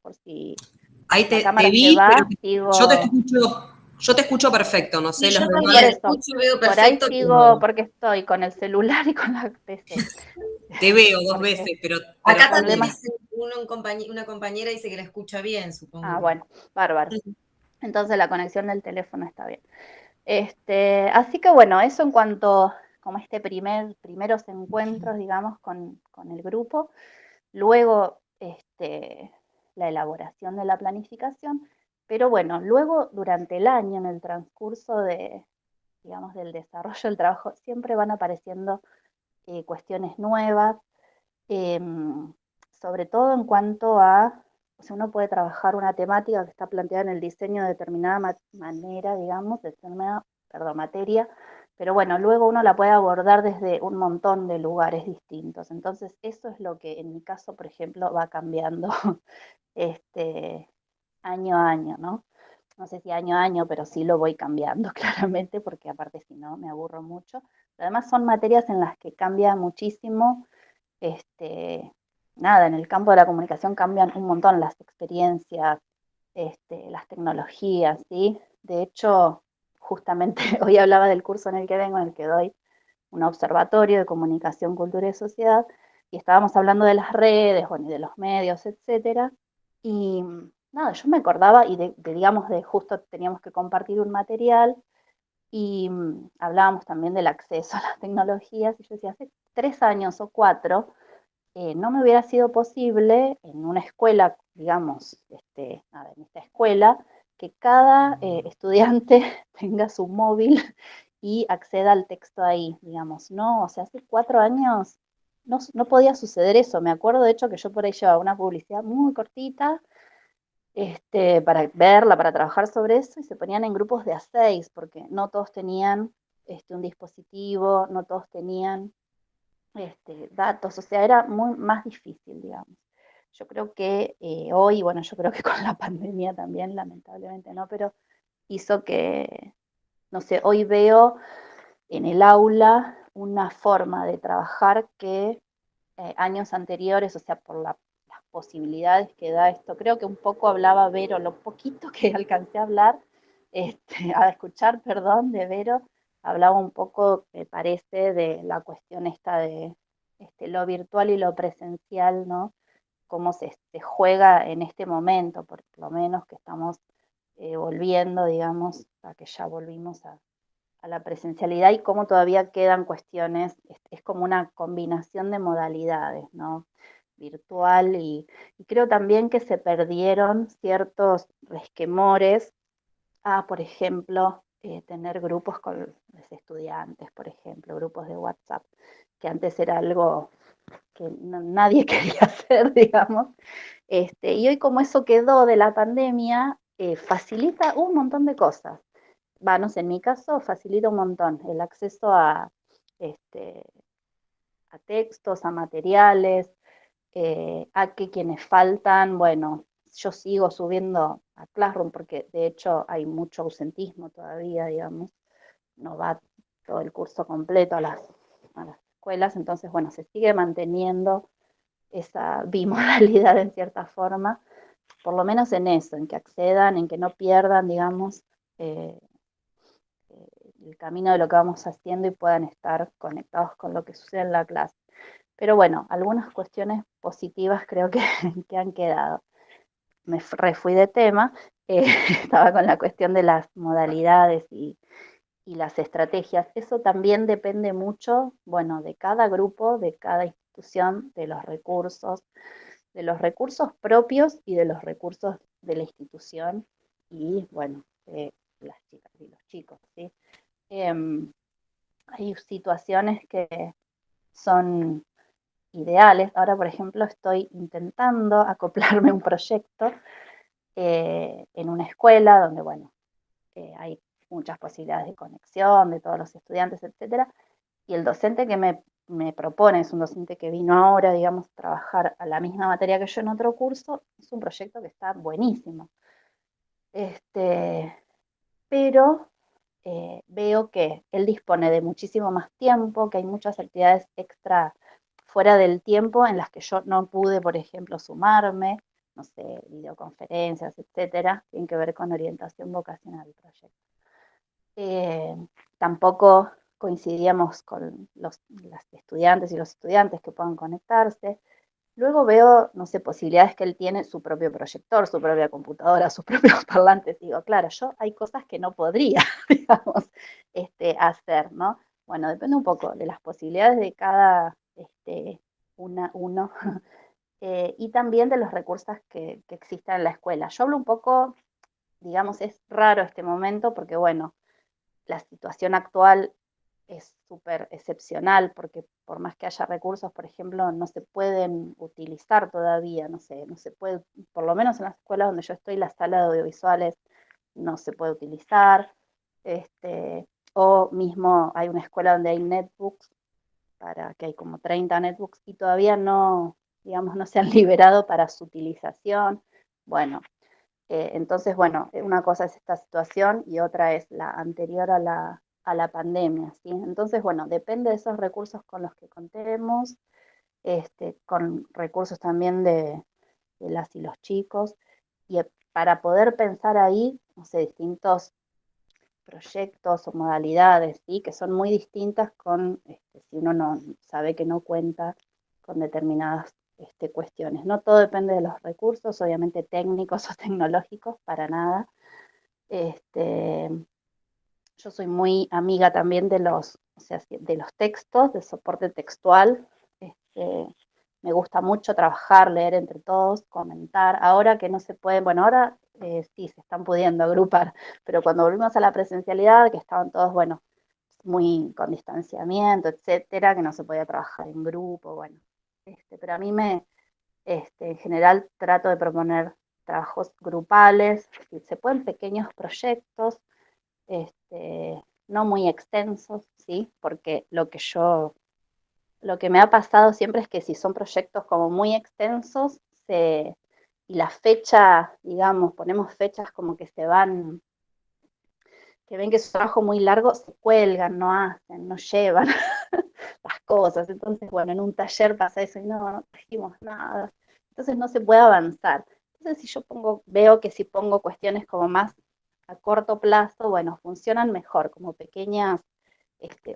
Ahí la te cámara se vi, pero va, sigo. yo te escucho perfecto, no sé, Sí, los yo demás. Por también eso, escucho, veo por ahí perfecto, sigo, pero porque estoy con el celular y con la PC. Te veo dos Porque veces, pero acá también problemas. dice una compañera dice que la escucha bien, supongo Ah, que. bueno, bárbaro. Entonces la conexión del teléfono está bien. Así que bueno, eso en cuanto como primeros encuentros, digamos, con el grupo. Luego, la elaboración de la planificación. Pero bueno, luego durante el año, en el transcurso digamos, del desarrollo del trabajo, siempre van apareciendo cuestiones nuevas, sobre todo en cuanto a, o sea, uno puede trabajar una temática que está planteada en el diseño de determinada manera, digamos, de determinada, materia, pero bueno, luego uno la puede abordar desde un montón de lugares distintos. Entonces, eso es lo que en mi caso, por ejemplo, va cambiando año a año, ¿no? No sé si año a año, pero sí lo voy cambiando claramente, porque aparte si no me aburro mucho. Además son materias en las que cambia muchísimo, nada, en el campo de la comunicación cambian un montón las experiencias, las tecnologías, ¿sí? De hecho, justamente hoy hablaba del curso en el que vengo, en el que doy un observatorio de comunicación, cultura y sociedad, y estábamos hablando de las redes, bueno, y de los medios, etcétera, y nada, yo me acordaba y digamos, de justo teníamos que compartir un material y hablábamos también del acceso a las tecnologías, y yo decía, hace 3 años o 4, no me hubiera sido posible en una escuela, digamos, en esta escuela, que cada estudiante tenga su móvil y acceda al texto ahí, digamos, ¿no? O sea, hace 4 años no podía suceder eso. Me acuerdo, de hecho, que yo por ahí llevaba una publicidad muy cortita, para verla, para trabajar sobre eso, y se ponían en grupos de a 6, porque no todos tenían un dispositivo, no todos tenían datos, o sea, era más difícil, digamos. Yo creo que hoy, bueno, yo creo que con la pandemia también, lamentablemente no, pero hizo que, no sé, hoy veo en el aula una forma de trabajar que años anteriores, o sea, por las posibilidades que da esto, creo que un poco hablaba Vero, lo poquito que alcancé a hablar, a escuchar, perdón, de Vero, hablaba un poco, me parece, de la cuestión esta de lo virtual y lo presencial, ¿no? Cómo se juega en este momento, por lo menos que estamos volviendo, digamos, a que ya volvimos a la presencialidad, y cómo todavía quedan cuestiones, es como una combinación de modalidades, ¿no? Virtual, y creo también que se perdieron ciertos resquemores a, por ejemplo, tener grupos con los estudiantes, por ejemplo, grupos de WhatsApp, que antes era algo que nadie quería hacer, digamos. Y hoy, como eso quedó de la pandemia, facilita un montón de cosas. No sé, en mi caso facilita un montón el acceso a textos, a materiales, a que quienes faltan, bueno, yo sigo subiendo a Classroom porque de hecho hay mucho ausentismo todavía, digamos, no va todo el curso completo a las escuelas, entonces, bueno, se sigue manteniendo esa bimodalidad en cierta forma, por lo menos en eso, en que accedan, en que no pierdan, digamos, eh, el camino de lo que vamos haciendo y puedan estar conectados con lo que sucede en la clase. Pero bueno, algunas cuestiones positivas creo que, que han quedado. Me refui de tema, estaba con la cuestión de las modalidades y las estrategias. Eso también depende mucho, bueno, de cada grupo, de cada institución, de los recursos propios y de los recursos de la institución y, bueno, de las chicas y los chicos, ¿sí? Hay situaciones que son ideales. Ahora, por ejemplo, estoy intentando acoplarme a un proyecto en una escuela donde, bueno, hay muchas posibilidades de conexión de todos los estudiantes, etcétera. Y el docente que me propone, es un docente que vino ahora, digamos, a trabajar a la misma materia que yo en otro curso, es un proyecto que está buenísimo. Pero veo que él dispone de muchísimo más tiempo, que hay muchas actividades extra fuera del tiempo en las que yo no pude, por ejemplo, sumarme, no sé, videoconferencias, etcétera, tienen que ver con orientación vocacional del proyecto. Tampoco coincidíamos con las estudiantes y los estudiantes que puedan conectarse. Luego veo, no sé, posibilidades que él tiene su propio proyector, su propia computadora, sus propios parlantes. Digo, claro, yo hay cosas que no podría, digamos, hacer, ¿no? Bueno, depende un poco de las posibilidades de cada uno y también de los recursos que existen en la escuela. Yo hablo un poco, digamos, es raro este momento porque, bueno, la situación actual es súper excepcional porque por más que haya recursos, por ejemplo, no se pueden utilizar todavía, no se puede, por lo menos en las escuelas donde yo estoy, la sala de audiovisuales no se puede utilizar, o mismo hay una escuela donde hay netbooks, para que hay como 30 netbooks y todavía no, digamos, no se han liberado para su utilización. Bueno, entonces, bueno, una cosa es esta situación y otra es la anterior a la pandemia, ¿sí? Entonces, bueno, depende de esos recursos con los que contemos, con recursos también de las y los chicos, y para poder pensar ahí, no sé, distintos proyectos o modalidades, ¿sí? Que son muy distintas con, si uno no sabe que no cuenta con determinadas cuestiones. No todo depende de los recursos, obviamente técnicos o tecnológicos, para nada. Yo soy muy amiga también de o sea, de los textos, del soporte textual. Me gusta mucho trabajar, leer entre todos, comentar. Ahora que no se puede, bueno, ahora sí se están pudiendo agrupar, pero cuando volvimos a la presencialidad, que estaban todos, bueno, muy con distanciamiento, etcétera, que no se podía trabajar en grupo, bueno. Pero a mí en general trato de proponer trabajos grupales, si se pueden pequeños proyectos, no muy extensos, ¿sí? Porque lo que me ha pasado siempre es que si son proyectos como muy extensos, y la fecha, digamos, ponemos fechas como que se van, que ven que es un trabajo muy largo, se cuelgan, no hacen, no llevan las cosas. Entonces, bueno, en un taller pasa eso y no trajimos nada. Entonces no se puede avanzar. Entonces, si yo veo que si pongo cuestiones como más a corto plazo, bueno, funcionan mejor, como pequeñas,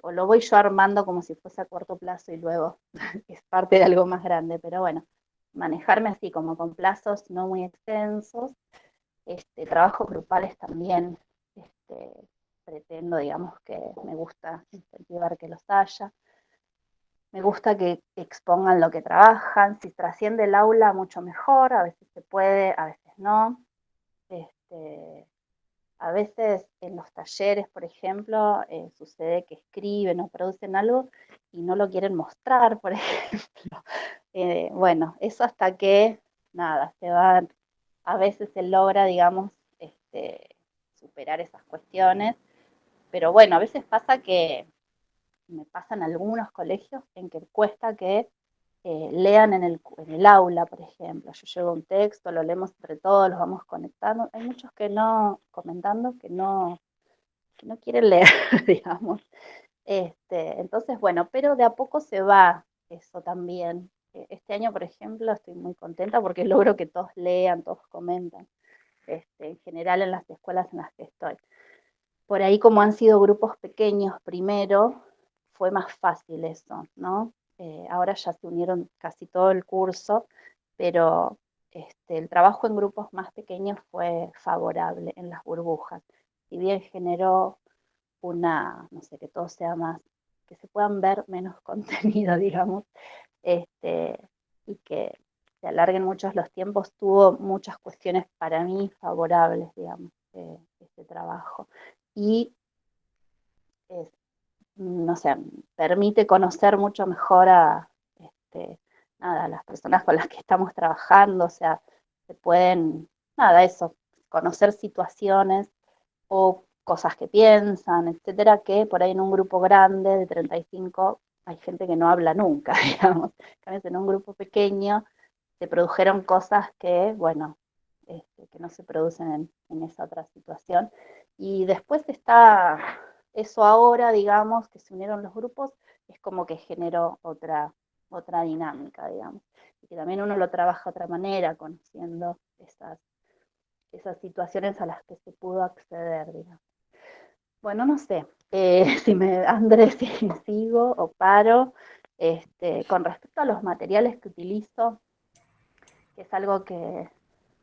o lo voy yo armando como si fuese a corto plazo y luego es parte de algo más grande, pero bueno, manejarme así como con plazos no muy extensos, trabajos grupales también, pretendo, digamos, que me gusta incentivar que los haya. Me gusta que expongan lo que trabajan, si trasciende el aula mucho mejor, a veces se puede, a veces no. A veces en los talleres, por ejemplo, sucede que escriben o producen algo y no lo quieren mostrar, por ejemplo. Bueno, eso hasta que, nada, a veces se logra, digamos, superar esas cuestiones, pero bueno, a veces pasa que me pasan algunos colegios en que cuesta que lean en el aula, por ejemplo. Yo llevo un texto, lo leemos entre todos, los vamos conectando. Hay muchos comentando que no quieren leer, digamos. Entonces, bueno, pero de a poco se va eso también. este año, por ejemplo, estoy muy contenta porque logro que todos lean, todos comentan, en general en las escuelas en las que estoy. Por ahí, como han sido grupos pequeños primero, fue más fácil eso, ¿no? Ahora ya se unieron casi todo el curso, pero el trabajo en grupos más pequeños fue favorable en las burbujas. Si bien generó no sé, que todo sea más, que se puedan ver menos contenido, digamos, y que se alarguen muchos los tiempos, tuvo muchas cuestiones para mí favorables, digamos, este trabajo. Y, no sé, permite conocer mucho mejor a las personas con las que estamos trabajando, o sea, se pueden, eso, conocer situaciones o cosas que piensan, etcétera, que por ahí en un grupo grande de 35 hay gente que no habla nunca, digamos. En un grupo pequeño se produjeron cosas que, bueno, que no se producen en esa otra situación. Y después está eso ahora, digamos, que se unieron los grupos, es como que generó otra dinámica, digamos. Y que también uno lo trabaja de otra manera, conociendo esas situaciones a las que se pudo acceder, digamos. Bueno, no sé, Andrés, si sigo o paro. Con respecto a los materiales que utilizo, que es algo que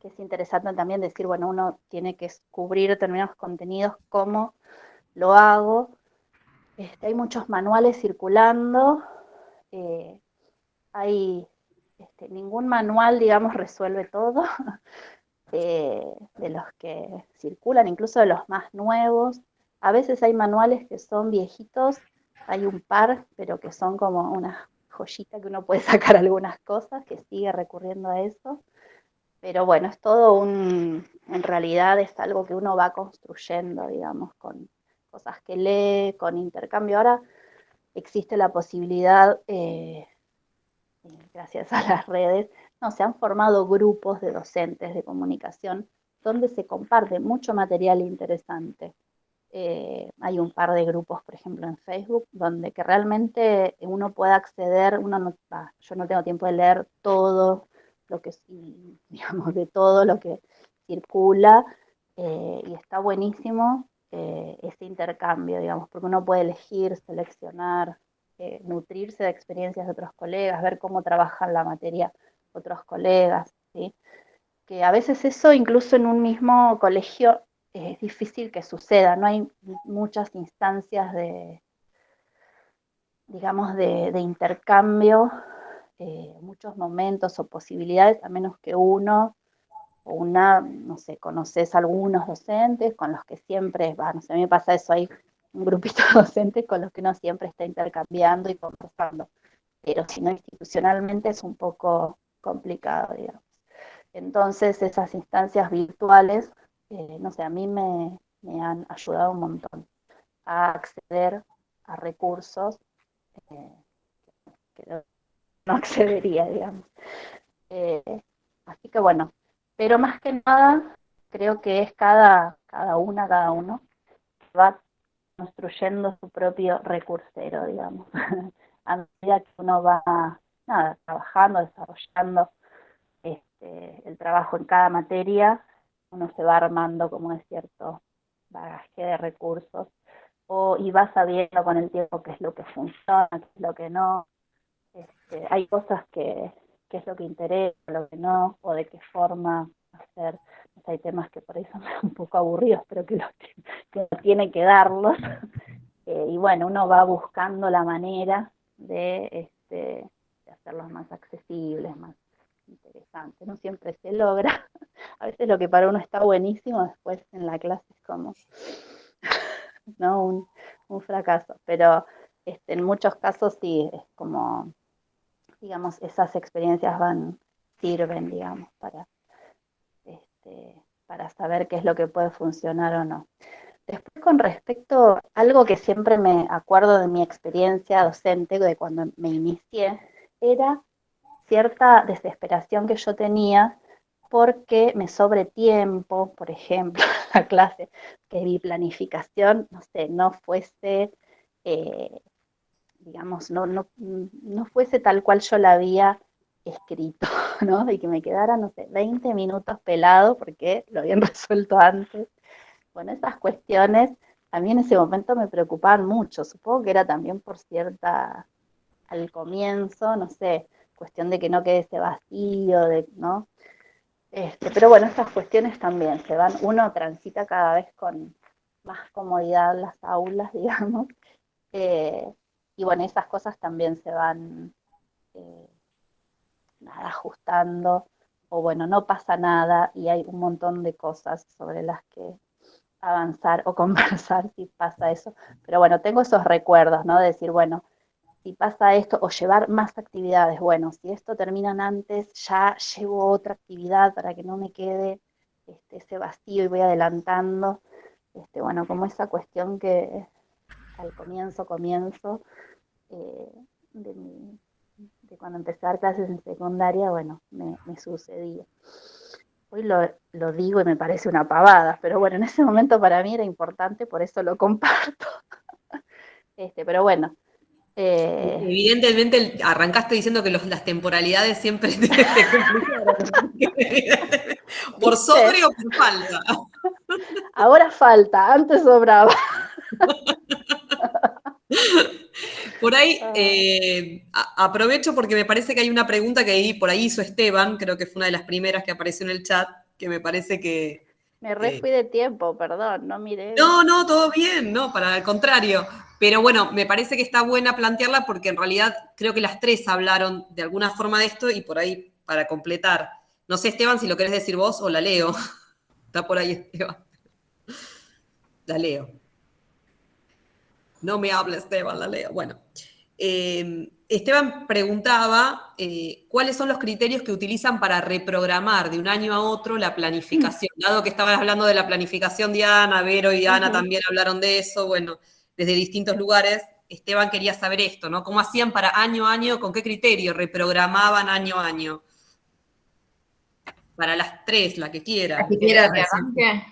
es interesante también decir, bueno, uno tiene que cubrir determinados contenidos, ¿cómo lo hago? Hay muchos manuales circulando, hay ningún manual, digamos, resuelve todo, de los que circulan, incluso de los más nuevos. A veces hay manuales que son viejitos, hay un par, pero que son como una joyita que uno puede sacar algunas cosas, que sigue recurriendo a eso. Pero bueno, es todo en realidad es algo que uno va construyendo, digamos, con cosas que lee, con intercambio. Ahora existe la posibilidad, gracias a las redes, no, se han formado grupos de docentes de comunicación donde se comparte mucho material interesante. Hay un par de grupos, por ejemplo, en Facebook, donde que realmente uno puede acceder, yo no tengo tiempo de leer todo lo que, digamos, de todo lo que circula, y está buenísimo ese intercambio, digamos, porque uno puede elegir, seleccionar, nutrirse de experiencias de otros colegas, ver cómo trabajan la materia otros colegas, ¿sí? Que a veces eso incluso en un mismo colegio es difícil que suceda, no hay muchas instancias digamos, de intercambio, muchos momentos o posibilidades, a menos que uno o una, no sé, conoces algunos docentes con los que siempre, no sé, a mí me pasa eso, hay un grupito de docentes con los que uno siempre está intercambiando y conversando, pero si no institucionalmente es un poco complicado, digamos. Entonces esas instancias virtuales, no sé, a mí me han ayudado un montón a acceder a recursos eh, que no accedería, digamos. Eh, Así que bueno, pero más que nada creo que es cada uno va construyendo su propio recursero, digamos, a medida que uno va trabajando, desarrollando el trabajo en cada materia, uno se va armando como de cierto bagaje de recursos, y va sabiendo con el tiempo qué es lo que funciona, qué es lo que no. Hay cosas que es lo que interesa, lo que no, o de qué forma hacer. Hay temas que por ahí son un poco aburridos, pero que uno tiene que darlos. Y bueno, uno va buscando la manera de hacerlos más accesibles, más interesantes. No siempre se logra. A veces lo que para uno está buenísimo, después en la clase es como, ¿no? un fracaso. Pero en muchos casos sí, es como, digamos, esas experiencias sirven, digamos, para saber qué es lo que puede funcionar o no. Después, con respecto a algo que siempre me acuerdo de mi experiencia docente, de cuando me inicié, era cierta desesperación que yo tenía porque me sobre tiempo, por ejemplo, la clase, que mi planificación, no sé, no fuese, digamos, no fuese tal cual yo la había escrito, ¿no? Y que me quedara, no sé, 20 minutos pelado porque lo habían resuelto antes. Bueno, esas cuestiones a mí en ese momento me preocupaban mucho. Supongo que era también por cierta, al comienzo, no sé, cuestión de que no quede ese vacío, ¿no? Pero bueno, estas cuestiones también se van, uno transita cada vez con más comodidad las aulas, digamos, y bueno, esas cosas también se van eh, ajustando, o bueno, no pasa nada y hay un montón de cosas sobre las que avanzar o conversar si pasa eso. Pero bueno, tengo esos recuerdos, ¿no? De decir, bueno, si pasa esto, o llevar más actividades. Bueno, si esto terminan antes, ya llevo otra actividad para que no me quede ese vacío y voy adelantando. Bueno, como esa cuestión que al comienzo eh, de, de cuando empecé a dar clases en secundaria, bueno, me sucedía. Hoy lo digo y me parece una pavada, pero bueno, en ese momento para mí era importante, por eso lo comparto. Pero bueno. Evidentemente arrancaste diciendo que las temporalidades siempre te complicaron. ¿Por sobre o por falta? Ahora falta, antes sobraba. Por ahí, aprovecho porque me parece que hay una pregunta que por ahí hizo Esteban, creo que fue una de las primeras que apareció en el chat, que me parece que... Me fui de tiempo, perdón, no miré. No, todo bien, no, para el contrario. Pero bueno, me parece que está buena plantearla porque en realidad creo que las tres hablaron de alguna forma de esto y por ahí para completar. No sé, Esteban, si lo querés decir vos o la leo. Está por ahí, Esteban. La leo. No me hable, Esteban, la leo. Bueno, Esteban preguntaba cuáles son los criterios que utilizan para reprogramar de un año a otro la planificación. Dado que estaban hablando de la planificación, Diana, Vero y Ana también hablaron de eso, bueno, desde distintos lugares. Esteban quería saber esto, ¿no? ¿Cómo hacían para año a año, con qué criterio reprogramaban año a año? Para las tres, la que quiera. ¿La que quiera que arranque?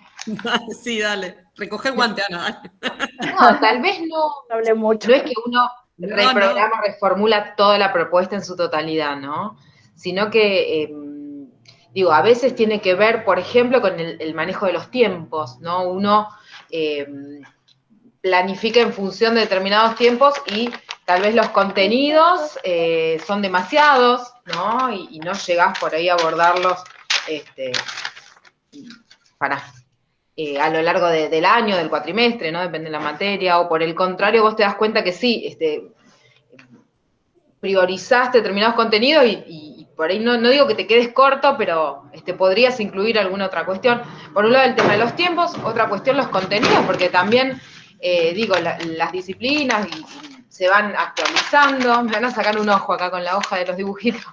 Sí, dale. Recoge el guante, Ana. No, tal vez no hablé mucho. No es que uno reprograma, reformula toda la propuesta en su totalidad, ¿no? Sino que, digo, a veces tiene que ver, por ejemplo, con el manejo de los tiempos, ¿no? Uno planifica en función de determinados tiempos y tal vez los contenidos son demasiados, ¿no? Y no llegás por ahí a abordarlos a lo largo del año, del cuatrimestre, ¿no? Depende de la materia, o por el contrario, vos te das cuenta que sí, priorizaste determinados contenidos y por ahí no digo que te quedes corto, pero podrías incluir alguna otra cuestión. Por un lado, el tema de los tiempos, otra cuestión, los contenidos, porque también, las disciplinas se van actualizando. Me van a sacar un ojo acá con la hoja de los dibujitos.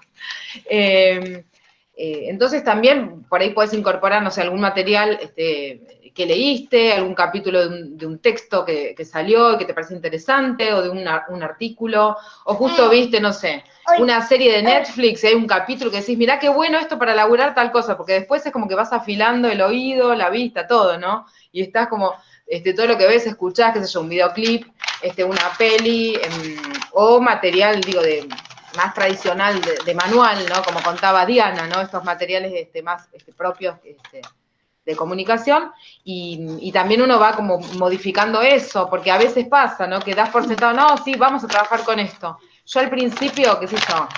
Entonces también por ahí puedes incorporar, no sé, algún material que leíste, algún capítulo de un texto que salió y que te parece interesante, o de un artículo, o justo viste, no sé, una serie de Netflix, hay un capítulo que decís, mirá qué bueno esto para laburar tal cosa, porque después es como que vas afilando el oído, la vista, todo, ¿no? Y estás como, todo lo que ves, escuchás, qué sé yo, un videoclip, una peli, o material, digo, más tradicional de manual, ¿no? Como contaba Diana, ¿no? Estos materiales más propios de comunicación, y también uno va como modificando eso, porque a veces pasa, ¿no? Que das por sentado, no, sí, vamos a trabajar con esto. Yo al principio, qué sé yo,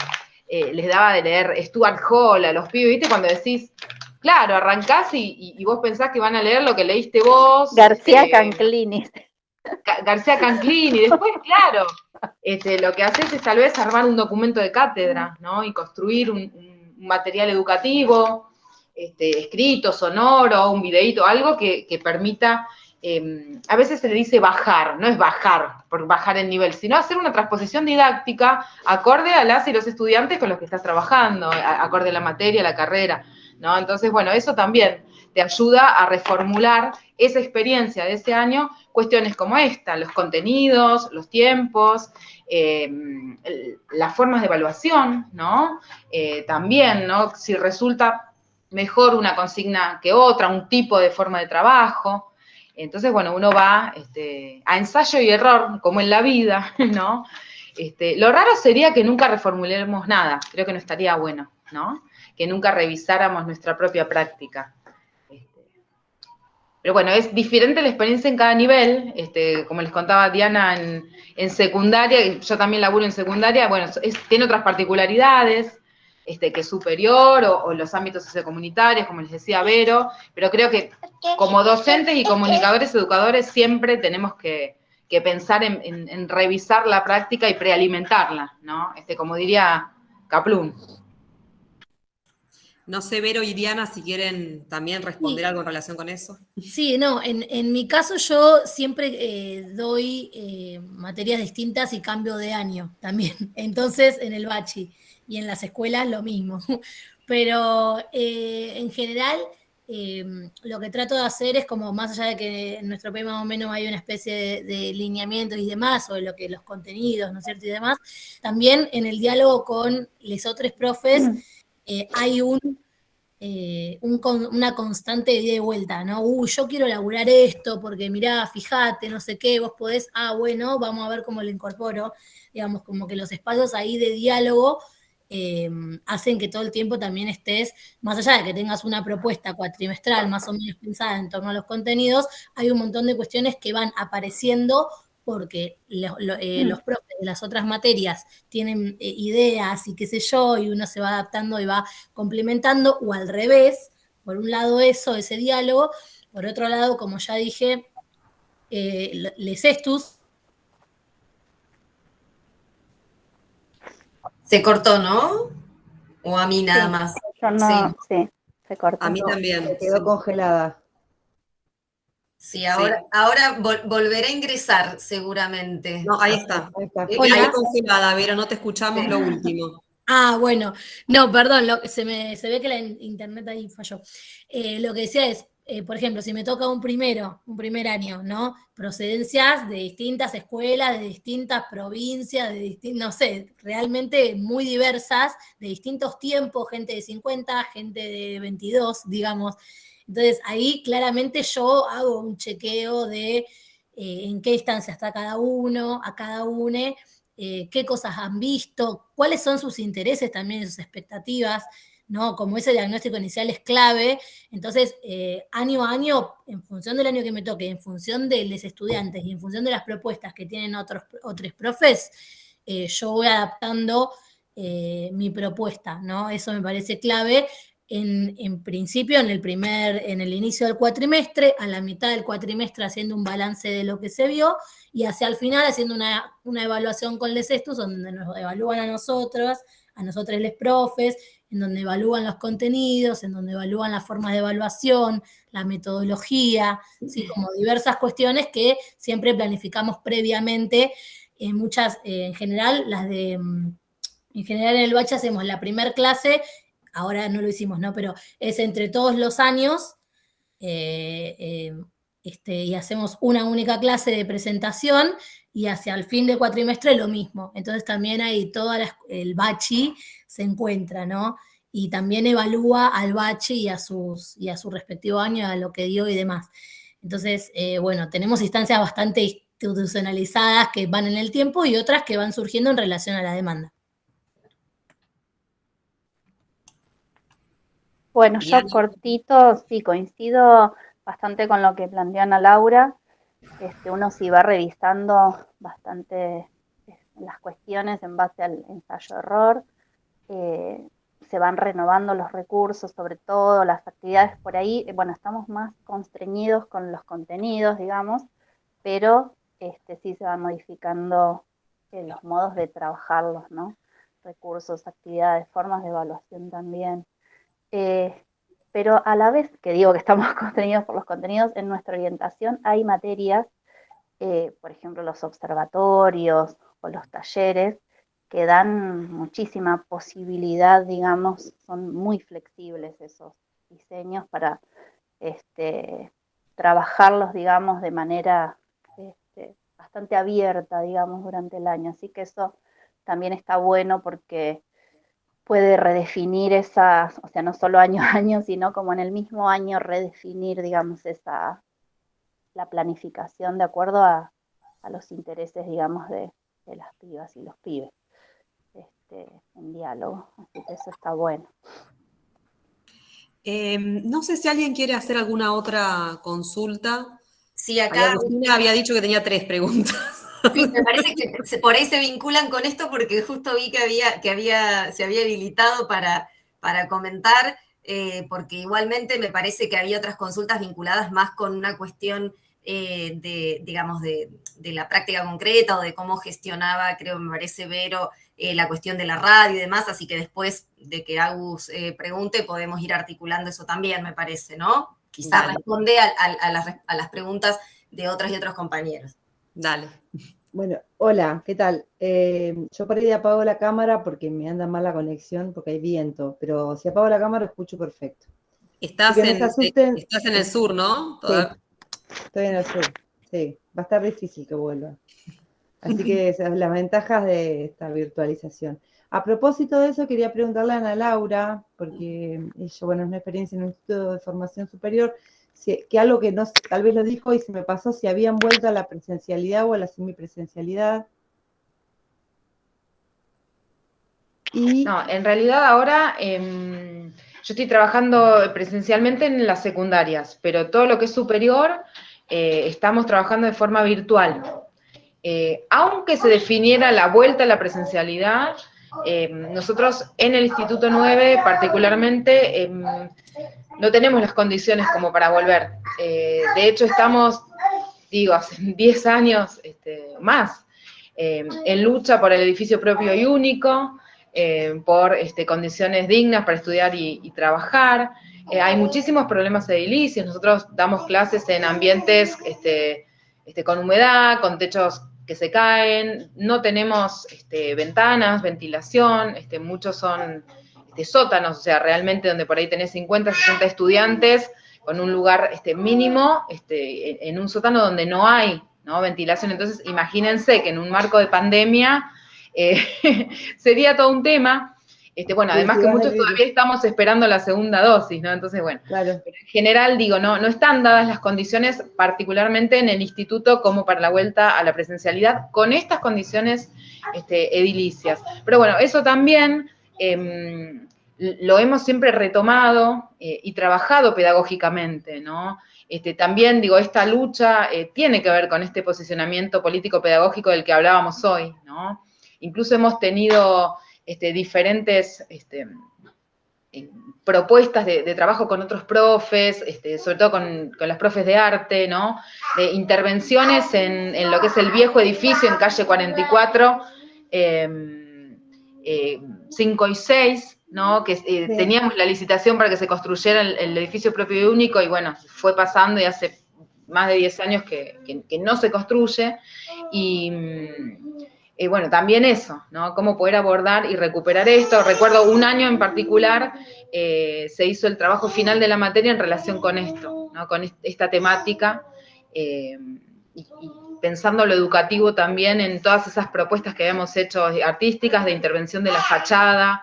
les daba de leer Stuart Hall a los pibes, ¿viste? Cuando decís, claro, arrancás y vos pensás que van a leer lo que leíste vos. García Canclini. García Canclini, y después, claro, lo que haces es tal vez armar un documento de cátedra, ¿no? Y construir un material educativo, escrito, sonoro, un videíto, algo que permita, a veces se le dice bajar, no es bajar, por bajar el nivel, sino hacer una transposición didáctica acorde a las y los estudiantes con los que estás trabajando, acorde a la materia, a la carrera, ¿no? Entonces, bueno, eso también te ayuda a reformular esa experiencia de ese año, cuestiones como esta, los contenidos, los tiempos, las formas de evaluación, ¿no? También, ¿no? Si resulta mejor una consigna que otra, un tipo de forma de trabajo. Entonces, bueno, uno va a ensayo y error, como en la vida, ¿no? Lo raro sería que nunca reformulemos nada, creo que no estaría bueno, ¿no? Que nunca revisáramos nuestra propia práctica. Pero bueno, es diferente la experiencia en cada nivel, como les contaba Diana en secundaria, yo también laburo en secundaria, bueno, tiene otras particularidades, que es superior, o los ámbitos sociocomunitarios, como les decía Vero, pero creo que como docentes y comunicadores, educadores, siempre tenemos que pensar en revisar la práctica y prealimentarla, ¿no? Como diría Kaplun. No sé, Vero y Diana, si quieren también responder algo en relación con eso. Sí, no, en mi caso yo siempre doy materias distintas y cambio de año también. Entonces, en el bachi y en las escuelas lo mismo. Pero en general, lo que trato de hacer es como, más allá de que en nuestro país más o menos hay una especie de lineamientos y demás, o de lo que los contenidos, ¿no es cierto? Y demás, también en el diálogo con los otros profes hay una constante ida y vuelta, ¿no? Yo quiero laburar esto, porque mirá, fíjate, no sé qué, vos podés, bueno, vamos a ver cómo lo incorporo, digamos, como que los espacios ahí de diálogo hacen que todo el tiempo también estés, más allá de que tengas una propuesta cuatrimestral más o menos pensada en torno a los contenidos, hay un montón de cuestiones que van apareciendo porque los profes de las otras materias tienen ideas y qué sé yo, y uno se va adaptando y va complementando, o al revés, por un lado eso, ese diálogo, por otro lado, como ya dije, les estus. Se cortó, ¿no? O a mí nada Sí, más. yo no, sí, se cortó. A mí también. Se quedó congelada. Sí, ahora volveré a ingresar seguramente. No, ahí está. Ahí está. Quedé congelada, Vero, no te escuchamos lo último. Bueno, no, perdón, se ve que la internet ahí falló. Lo que decía es, por ejemplo, si me toca un primer año, ¿no? Procedencias de distintas escuelas, de distintas provincias, no sé, realmente muy diversas, de distintos tiempos, gente de 50, gente de 22, digamos. Entonces, ahí claramente yo hago un chequeo de en qué instancia está cada uno, a cada une, qué cosas han visto, cuáles son sus intereses también, sus expectativas, ¿no? Como ese diagnóstico inicial es clave, entonces año a año, en función del año que me toque, en función de los estudiantes y en función de las propuestas que tienen otros profes, yo voy adaptando mi propuesta, ¿no? Eso me parece clave. En principio, en el inicio del cuatrimestre, a la mitad del cuatrimestre haciendo un balance de lo que se vio, y hacia el final haciendo una evaluación con los estus, donde nos evalúan a nosotros les profes, en donde evalúan los contenidos, en donde evalúan las formas de evaluación, la metodología, ¿sí? Como diversas cuestiones que siempre planificamos previamente, muchas, en general, en el bache hacemos la primer clase, ahora no lo hicimos, ¿no? Pero es entre todos los años, y hacemos una única clase de presentación, y hacia el fin del cuatrimestre lo mismo. Entonces también ahí el bachi se encuentra, ¿no? Y también evalúa al bachi y a su respectivo año, a lo que dio y demás. Entonces, bueno, tenemos instancias bastante institucionalizadas que van en el tiempo y otras que van surgiendo en relación a la demanda. Bueno, yo cortito, sí, coincido bastante con lo que plantea Ana Laura. Uno sí va revisando bastante las cuestiones en base al ensayo-error. Se van renovando los recursos, sobre todo las actividades por ahí. Bueno, estamos más constreñidos con los contenidos, digamos, pero sí se van modificando los modos de trabajarlos, ¿no? Recursos, actividades, formas de evaluación también. Pero a la vez que digo que estamos constreñidos por los contenidos, en nuestra orientación hay materias, por ejemplo, los observatorios o los talleres, que dan muchísima posibilidad, digamos, son muy flexibles esos diseños para trabajarlos, digamos, de manera bastante abierta, digamos, durante el año. Así que eso también está bueno porque puede redefinir esas, o sea, no solo año a año, sino como en el mismo año redefinir, digamos, la planificación de acuerdo a los intereses, digamos, de de las pibas y los pibes, en diálogo, así que eso está bueno. No sé si alguien quiere hacer alguna otra consulta. Sí, María acá Agustina había dicho que tenía 3 preguntas. sí, me parece que por ahí se vinculan con esto porque justo vi se había habilitado para comentar, porque igualmente me parece que había otras consultas vinculadas más con una cuestión digamos, de la práctica concreta o de cómo gestionaba, creo, me parece, Vero, la cuestión de la radio y demás, así que después de que Agus pregunte podemos ir articulando eso también, me parece, ¿no? Quizás Dale. responde a las preguntas de otras y otros compañeros. Dale. Bueno, hola, ¿qué tal? Yo por ahí apago la cámara porque me anda mal la conexión, porque hay viento, pero si apago la cámara escucho perfecto. Estás Así que no se asusten. estás en el sur, ¿no? Sí, estoy en el sur. Sí, va a estar difícil que vuelva. Así que esas son las ventajas de esta virtualización. A propósito de eso, quería preguntarle a Ana Laura, porque ella, bueno, es una experiencia en un instituto de formación superior, que algo que no, tal vez lo dijo y se me pasó, si habían vuelto a la presencialidad o a la semipresencialidad. No, en realidad ahora yo estoy trabajando presencialmente en las secundarias, pero todo lo que es superior estamos trabajando de forma virtual. Aunque se definiera la vuelta a la presencialidad, nosotros en el Instituto 9 particularmente no tenemos las condiciones como para volver. De hecho estamos, digo, hace 10 años más, en lucha por el edificio propio y único, por condiciones dignas para estudiar y trabajar. Hay muchísimos problemas edilicios. Nosotros damos clases en ambientes con humedad, con techos que se caen, no tenemos ventanas, ventilación, muchos son sótanos, o sea, realmente donde por ahí tenés 50, 60 estudiantes con un lugar mínimo, en un sótano donde no hay, ¿no?, ventilación. Entonces, imagínense que en un marco de pandemia sería todo un tema. Bueno, Sí, además sí, que vas a muchos vivir. todavía estamos esperando la segunda dosis, ¿no? Entonces, bueno, Claro. pero en general, digo, no están dadas las condiciones, particularmente en el instituto, como para la vuelta a la presencialidad, con estas condiciones edilicias. Pero bueno, eso también lo hemos siempre retomado y trabajado pedagógicamente, ¿no? También, digo, esta lucha tiene que ver con este posicionamiento político-pedagógico del que hablábamos hoy, ¿no? Incluso hemos tenido diferentes propuestas de trabajo con otros profes, sobre todo con los profes de arte, ¿no? De intervenciones en lo que es el viejo edificio en calle 44, 5 y 6, ¿no? Que Sí. teníamos la licitación para que se construyera el edificio propio y único, y bueno, fue pasando y hace más de 10 años que no se construye, y bueno, también eso, ¿no? Cómo poder abordar y recuperar esto. Recuerdo un año en particular, se hizo el trabajo final de la materia en relación con esto, ¿no? Con esta temática, y pensando lo educativo también en todas esas propuestas que habíamos hecho artísticas de intervención de la fachada,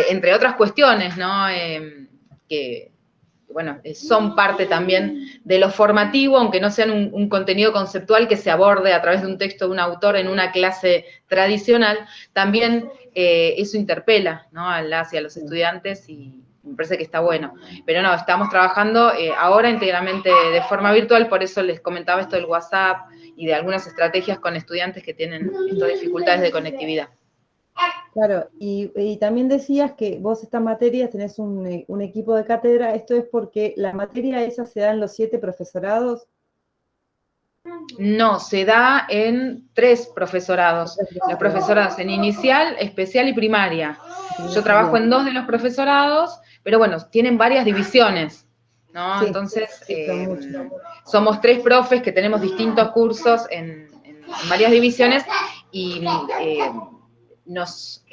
entre otras cuestiones, ¿no? Que, bueno, son parte también de lo formativo, aunque no sean un contenido conceptual que se aborde a través de un texto de un autor en una clase tradicional, también eso interpela, ¿no?, a las y a los estudiantes, y me parece que está bueno. Pero no, estamos trabajando ahora íntegramente de forma virtual, por eso les comentaba esto del WhatsApp y de algunas estrategias con estudiantes que tienen estas dificultades de conectividad. Claro, y también decías que vos estas materias tenés un equipo de cátedra. ¿Esto es porque la materia esa se da en los 7 profesorados? No, se da en 3 profesorados. Los profesorados en inicial, especial y primaria. Yo trabajo en 2 de los profesorados, pero bueno, tienen varias divisiones, ¿no? Sí, Entonces, son muchos. somos 3 profes que tenemos distintos cursos en varias divisiones, y nos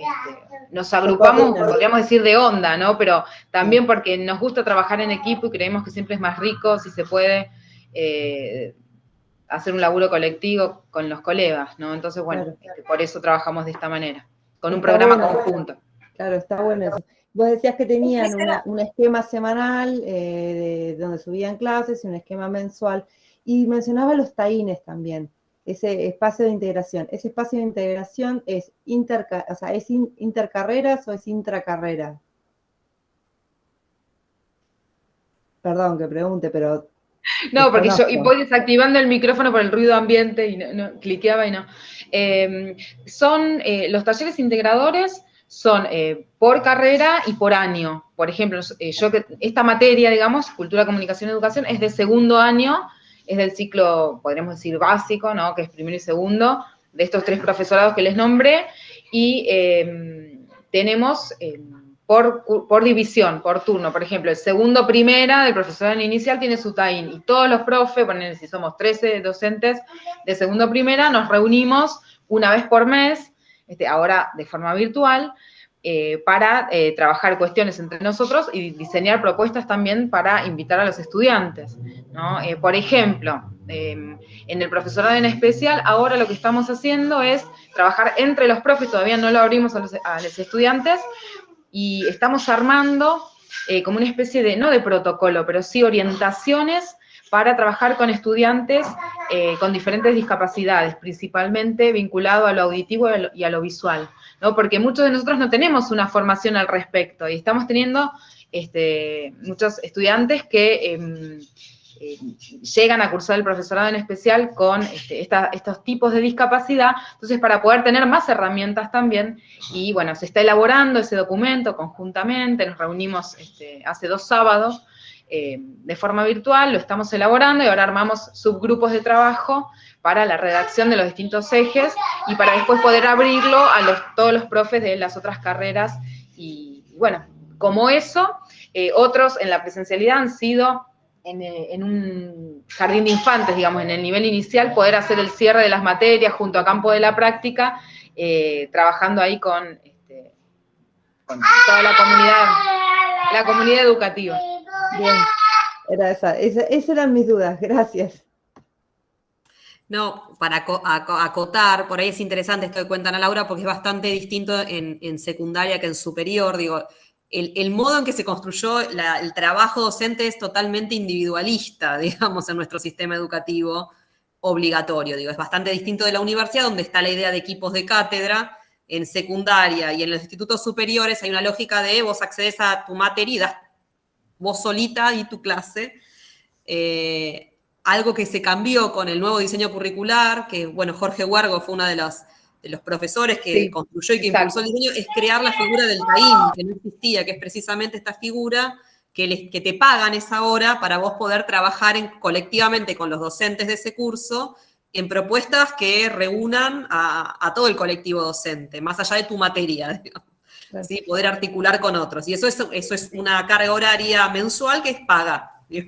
agrupamos, podríamos decir, de onda, ¿no? Pero también porque nos gusta trabajar en equipo y creemos que siempre es más rico si se puede hacer un laburo colectivo con los colegas, ¿no? Entonces, bueno, claro, por eso trabajamos de esta manera, con un programa conjunto. Claro, está bueno eso. Vos decías que tenían un esquema semanal donde subían clases y un esquema mensual, y mencionaba los taínes también. ese espacio de integración. ¿Ese espacio de integración es, intercarreras o es intracarreras? Perdón que pregunte, pero No, porque yo desconozco. voy desactivando el micrófono por el ruido ambiente y cliqueaba y no. Los talleres integradores son por carrera y por año. Por ejemplo, esta materia, digamos, Cultura, Comunicación y Educación, es de segundo año, es del ciclo, podríamos decir, básico, ¿no? Que es primero y segundo, de estos 3 profesorados que les nombré, y tenemos por división, por turno. Por ejemplo, el segundo primera del profesorado inicial tiene su TAIN, y todos los profes, si somos 13 docentes de segundo primera, nos reunimos una vez por mes, ahora de forma virtual, para trabajar cuestiones entre nosotros y diseñar propuestas también para invitar a los estudiantes, ¿no? Por ejemplo, en el profesorado en especial, ahora lo que estamos haciendo es trabajar entre los profes, todavía no lo abrimos a los estudiantes, y estamos armando como una especie de, no de protocolo, pero sí orientaciones para trabajar con estudiantes con diferentes discapacidades, principalmente vinculado a lo auditivo y a lo visual, ¿no? Porque muchos de nosotros no tenemos una formación al respecto, y estamos teniendo muchos estudiantes que llegan a cursar el profesorado en especial con estos tipos de discapacidad. Entonces, para poder tener más herramientas también, y bueno, se está elaborando ese documento conjuntamente, nos reunimos hace 2 sábados, de forma virtual, lo estamos elaborando, y ahora armamos subgrupos de trabajo para la redacción de los distintos ejes, y para después poder abrirlo a todos los profes de las otras carreras, y bueno, como eso, otros en la presencialidad han sido en un jardín de infantes, digamos, en el nivel inicial, poder hacer el cierre de las materias junto a campo de la práctica, trabajando ahí con toda la comunidad educativa. Bien, esas eran mis dudas, gracias. No, para acotar, por ahí es interesante esto que cuenta Ana Laura, porque es bastante distinto en secundaria que en superior. Digo, el modo en que se construyó el trabajo docente es totalmente individualista, digamos, en nuestro sistema educativo obligatorio. Digo, es bastante distinto de la universidad, donde está la idea de equipos de cátedra. En secundaria y en los institutos superiores hay una lógica de vos accedes a tu materia y das vos solita y tu clase. Algo que se cambió con el nuevo diseño curricular, que, bueno, Jorge Huargo fue uno de los profesores que construyó y que impulsó el diseño, es crear la figura del TAIN, que no existía, que es precisamente esta figura que te pagan esa hora para vos poder trabajar colectivamente con los docentes de ese curso en propuestas que reúnan a todo el colectivo docente, más allá de tu materia, digamos. Claro. ¿Sí? Poder articular con otros. Y eso es una carga horaria mensual que es paga. De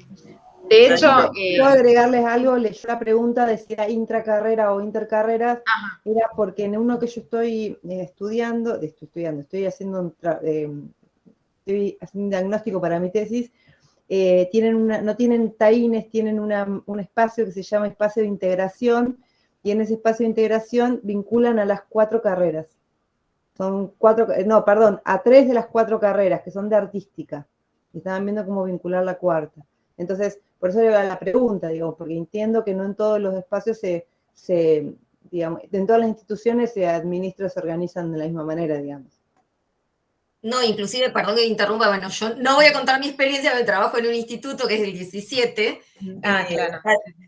hecho, ¿puedo agregarles algo? Yo la pregunta de si era intracarrera o intercarreras, era porque en uno que yo estoy estoy haciendo un diagnóstico para mi tesis, no tienen TAINes, tienen un espacio que se llama espacio de integración, y en ese espacio de integración vinculan a las 4 carreras. Son a 3 de las 4 carreras, que son de artística. Y estaban viendo cómo vincular la 4ª. Entonces, por eso era la pregunta, digamos, porque entiendo que no en todos los espacios digamos, en todas las instituciones se administran, se organizan de la misma manera, digamos. No, inclusive, perdón que me interrumpa, bueno, yo no voy a contar mi experiencia, pero trabajo en un instituto que es del 17, claro.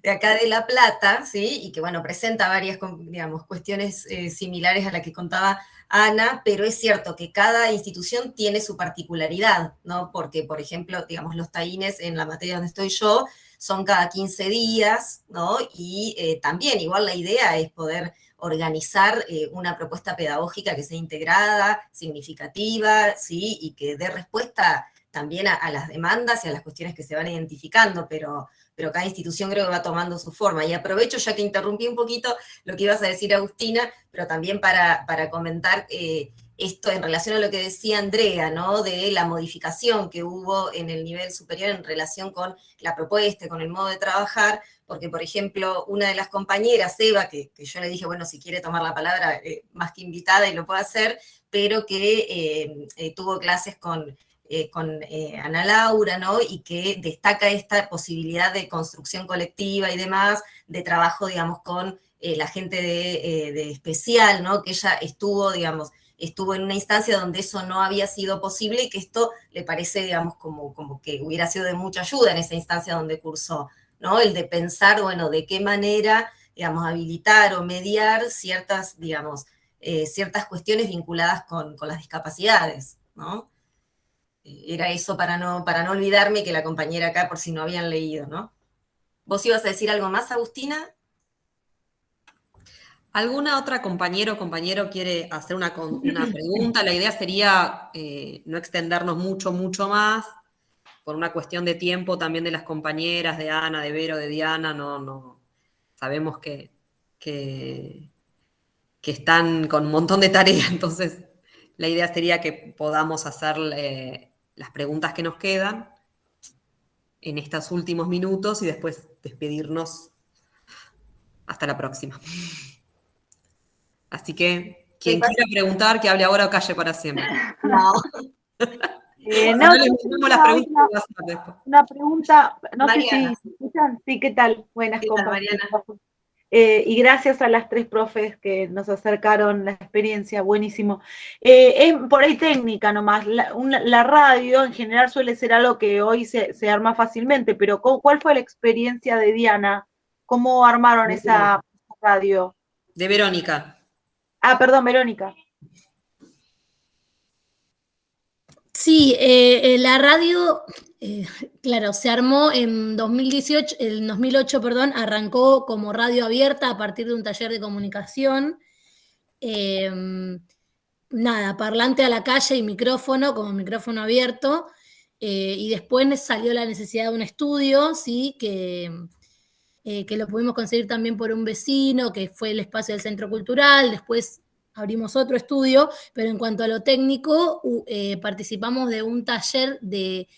de acá de La Plata, ¿sí? Y que, bueno, presenta varias, digamos, cuestiones similares a la que contaba Ana, pero es cierto que cada institución tiene su particularidad, ¿no? Porque, por ejemplo, digamos, los TAINes en la materia donde estoy yo son cada 15 días, ¿no? Y también, igual la idea es poder organizar una propuesta pedagógica que sea integrada, significativa, ¿sí? Y que dé respuesta también a las demandas y a las cuestiones que se van identificando, pero cada institución creo que va tomando su forma. Y aprovecho, ya que interrumpí un poquito lo que ibas a decir, Agustina, pero también para comentar esto en relación a lo que decía Andrea, ¿no? De la modificación que hubo en el nivel superior en relación con la propuesta, con el modo de trabajar, porque, por ejemplo, una de las compañeras, Eva, que yo le dije, bueno, si quiere tomar la palabra, más que invitada y lo puede hacer, pero que tuvo clases con Ana Laura, ¿no? Y que destaca esta posibilidad de construcción colectiva y demás, de trabajo, digamos, con la gente de especial, ¿no? Que ella estuvo, digamos, estuvo en una instancia donde eso no había sido posible y que esto le parece, digamos, como que hubiera sido de mucha ayuda en esa instancia donde cursó, ¿no? El de pensar, bueno, de qué manera, digamos, habilitar o mediar ciertas, digamos, ciertas cuestiones vinculadas con las discapacidades, ¿no? Era eso para no olvidarme, que la compañera acá, por si no habían leído, ¿no? ¿Vos ibas a decir algo más, Agustina? ¿Alguna otra compañero o compañero quiere hacer una pregunta? La idea sería no extendernos mucho más, por una cuestión de tiempo también de las compañeras, de Ana, de Vero, de Diana, no sabemos que están con un montón de tareas, entonces la idea sería que podamos hacer las preguntas que nos quedan en estos últimos minutos y después despedirnos hasta la próxima. Así que, quien quiera preguntar, que hable ahora o calle para siempre. No. No les mandamos las preguntas que vas a hacer después. Una pregunta, no Mariana. sé si escuchan. Sí, ¿qué tal? Buenas, ¿Qué tal, compas. Mariana? Y gracias a las 3 profes que nos acercaron la experiencia, buenísimo. Es por ahí técnica nomás, la radio en general suele ser algo que hoy se arma fácilmente, pero ¿cuál fue la experiencia de Diana? ¿Cómo armaron esa radio? De Verónica. Ah, perdón, Verónica. Sí, la radio, claro, se armó en 2018, en 2008, perdón, arrancó como radio abierta a partir de un taller de comunicación. Nada, parlante a la calle y micrófono, como micrófono abierto. Y después salió la necesidad de un estudio, ¿sí? Que lo pudimos conseguir también por un vecino, que fue el espacio del Centro Cultural. Después abrimos otro estudio, pero en cuanto a lo técnico, participamos de un taller de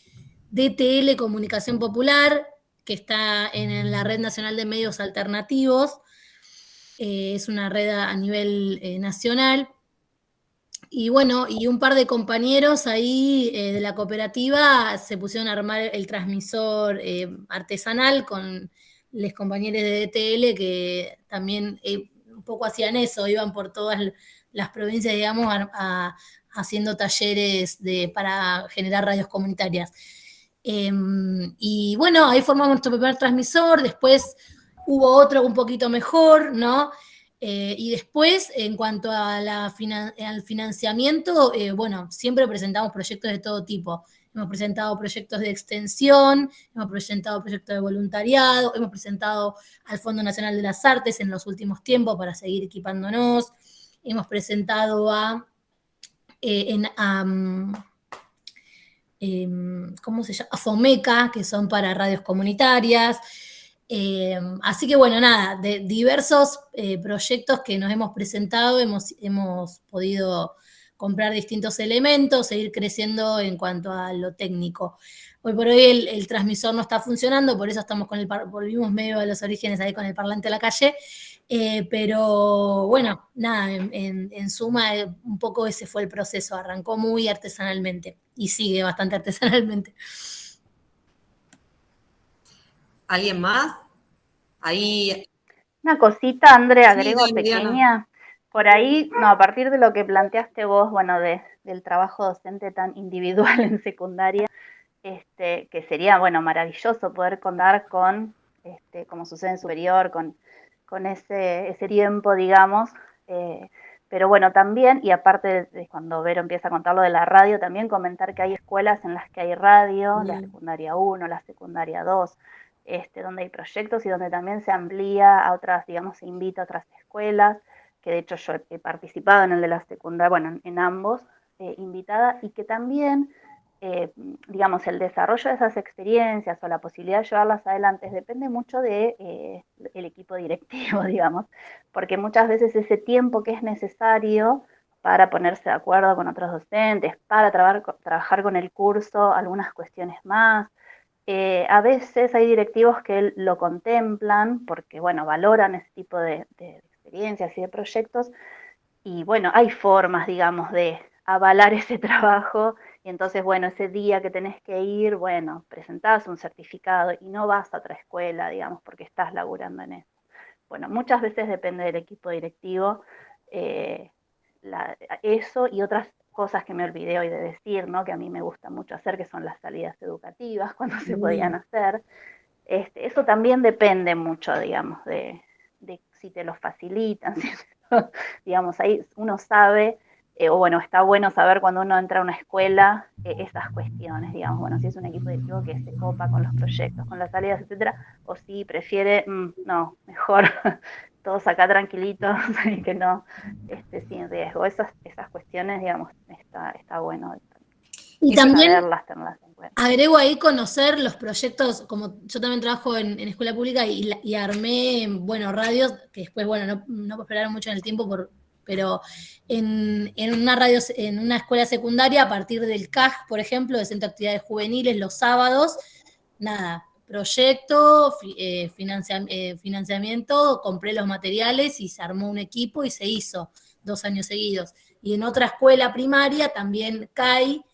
DTL Comunicación Popular, que está en la Red Nacional de Medios Alternativos. Es una red a nivel nacional. Y bueno, y un par de compañeros ahí de la cooperativa se pusieron a armar el transmisor artesanal con los compañeros de DTL que también un poco hacían eso, iban por todas las provincias, digamos, haciendo talleres para generar radios comunitarias. Y bueno, ahí formamos nuestro primer transmisor, después hubo otro un poquito mejor, ¿no? Y después, en cuanto a al financiamiento, bueno, siempre presentamos proyectos de todo tipo. Hemos presentado proyectos de extensión, hemos presentado proyectos de voluntariado, hemos presentado al Fondo Nacional de las Artes en los últimos tiempos para seguir equipándonos, hemos presentado ¿cómo se llama? A FOMECA, que son para radios comunitarias. Así que bueno, nada, de diversos proyectos que nos hemos presentado, hemos podido comprar distintos elementos, seguir creciendo en cuanto a lo técnico. Hoy por hoy el transmisor no está funcionando, por eso estamos volvimos medio a los orígenes ahí con el parlante a la calle, pero bueno, nada, en suma, un poco ese fue el proceso, arrancó muy artesanalmente y sigue bastante artesanalmente. ¿Alguien más? Ahí. Una cosita, Andrea, Sí, agrego dale, pequeña. Diana. Por ahí, no, a partir de lo que planteaste vos, bueno, del trabajo docente tan individual en secundaria, que sería, bueno, maravilloso poder contar con, como sucede en superior, con ese tiempo, digamos. Pero bueno, también, y aparte de cuando Vero empieza a contar lo de la radio, también comentar que hay escuelas en las que hay radio, la secundaria 1, la secundaria 2, donde hay proyectos y donde también se amplía a otras, digamos, se invita a otras escuelas, que de hecho yo he participado en el de la secundaria, bueno, en ambos, invitada, y que también, digamos, el desarrollo de esas experiencias o la posibilidad de llevarlas adelante depende mucho de el equipo directivo, digamos, porque muchas veces ese tiempo que es necesario para ponerse de acuerdo con otros docentes, para trabajar con el curso, algunas cuestiones más. A veces hay directivos que lo contemplan porque, bueno, valoran ese tipo de experiencias y de proyectos y, bueno, hay formas, digamos, de avalar ese trabajo y entonces, bueno, ese día que tenés que ir, bueno, presentás un certificado y no vas a otra escuela, digamos, porque estás laburando en eso. bueno, muchas veces depende del equipo directivo, eso y otras cosas que me olvidé hoy de decir, ¿no? Que a mí me gusta mucho hacer, que son las salidas educativas, cuando se podían hacer. Eso también depende mucho, digamos, de si te lo facilitan, digamos, ahí uno sabe, o bueno, está bueno saber cuando uno entra a una escuela esas cuestiones, digamos, bueno, si es un equipo directivo que se copa con los proyectos, con las salidas, etcétera, o si prefiere, no, mejor todos acá tranquilitos y que no, sin riesgo. Esas cuestiones, digamos, está bueno Y también saberlas, tenerlas en cuenta. agrego ahí conocer los proyectos, como yo también trabajo en escuela pública y armé, bueno, radios, que después, bueno, no prosperaron mucho en el tiempo, pero en una radio, en una escuela secundaria, a partir del CAJ, por ejemplo, de Centro de Actividades Juveniles, los sábados, nada, proyecto, financiamiento, compré los materiales y se armó un equipo y se hizo 2 años seguidos. Y en otra escuela primaria, también CAI,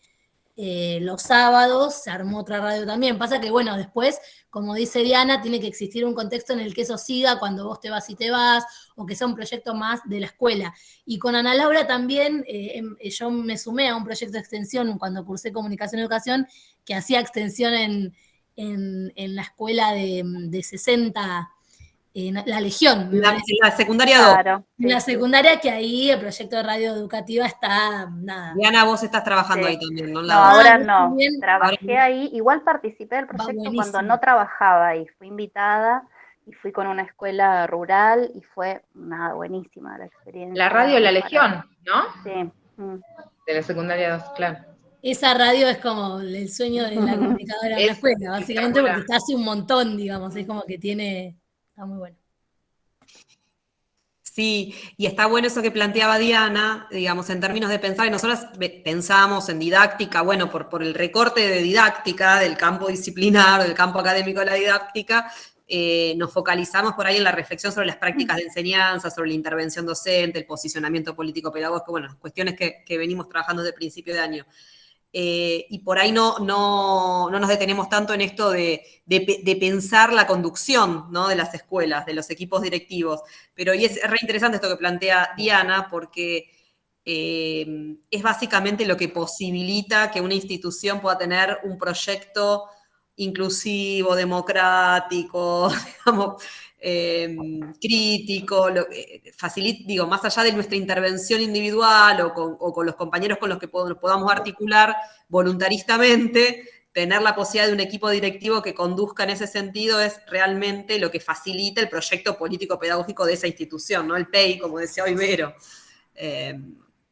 los sábados se armó otra radio también. Pasa que, bueno, después, como dice Diana, tiene que existir un contexto en el que eso siga cuando vos te vas y te vas, o que sea un proyecto más de la escuela. Y con Ana Laura también, yo me sumé a un proyecto de extensión cuando cursé Comunicación y Educación, que hacía extensión en la escuela de 60, la Legión. La secundaria 2. Claro, En la secundaria, que ahí el proyecto de radio educativa está, nada. Diana, vos estás trabajando ahí también, ¿no? No, ahora yo no. también. Trabajé ahí, igual participé del proyecto cuando no trabajaba ahí. Fui invitada y fui con una escuela rural y fue nada, buenísima la experiencia. La radio La Legión, ¿no? Sí. De la secundaria 2, claro. Esa radio es como el sueño de la comunicadora de la escuela, básicamente, porque está hace un montón, digamos, es como que está muy bueno. Sí, y está bueno eso que planteaba Diana, digamos, en términos de pensar, y nosotros pensamos en didáctica, bueno, por el recorte de didáctica, del campo disciplinar, del campo académico de la didáctica, nos focalizamos por ahí en la reflexión sobre las prácticas de enseñanza, sobre la intervención docente, el posicionamiento político-pedagógico, bueno, cuestiones que venimos trabajando desde el principio de año. Y por ahí no nos detenemos tanto en esto de pensar la conducción, ¿no?, de las escuelas, de los equipos directivos. Pero y es re interesante esto que plantea Diana, porque es básicamente lo que posibilita que una institución pueda tener un proyecto inclusivo, democrático, digamos, crítico, digo, más allá de nuestra intervención individual o con los compañeros con los que podamos articular voluntaristamente, tener la posibilidad de un equipo directivo que conduzca en ese sentido es realmente lo que facilita el proyecto político-pedagógico de esa institución, ¿no? El PEI, como decía hoy Vero.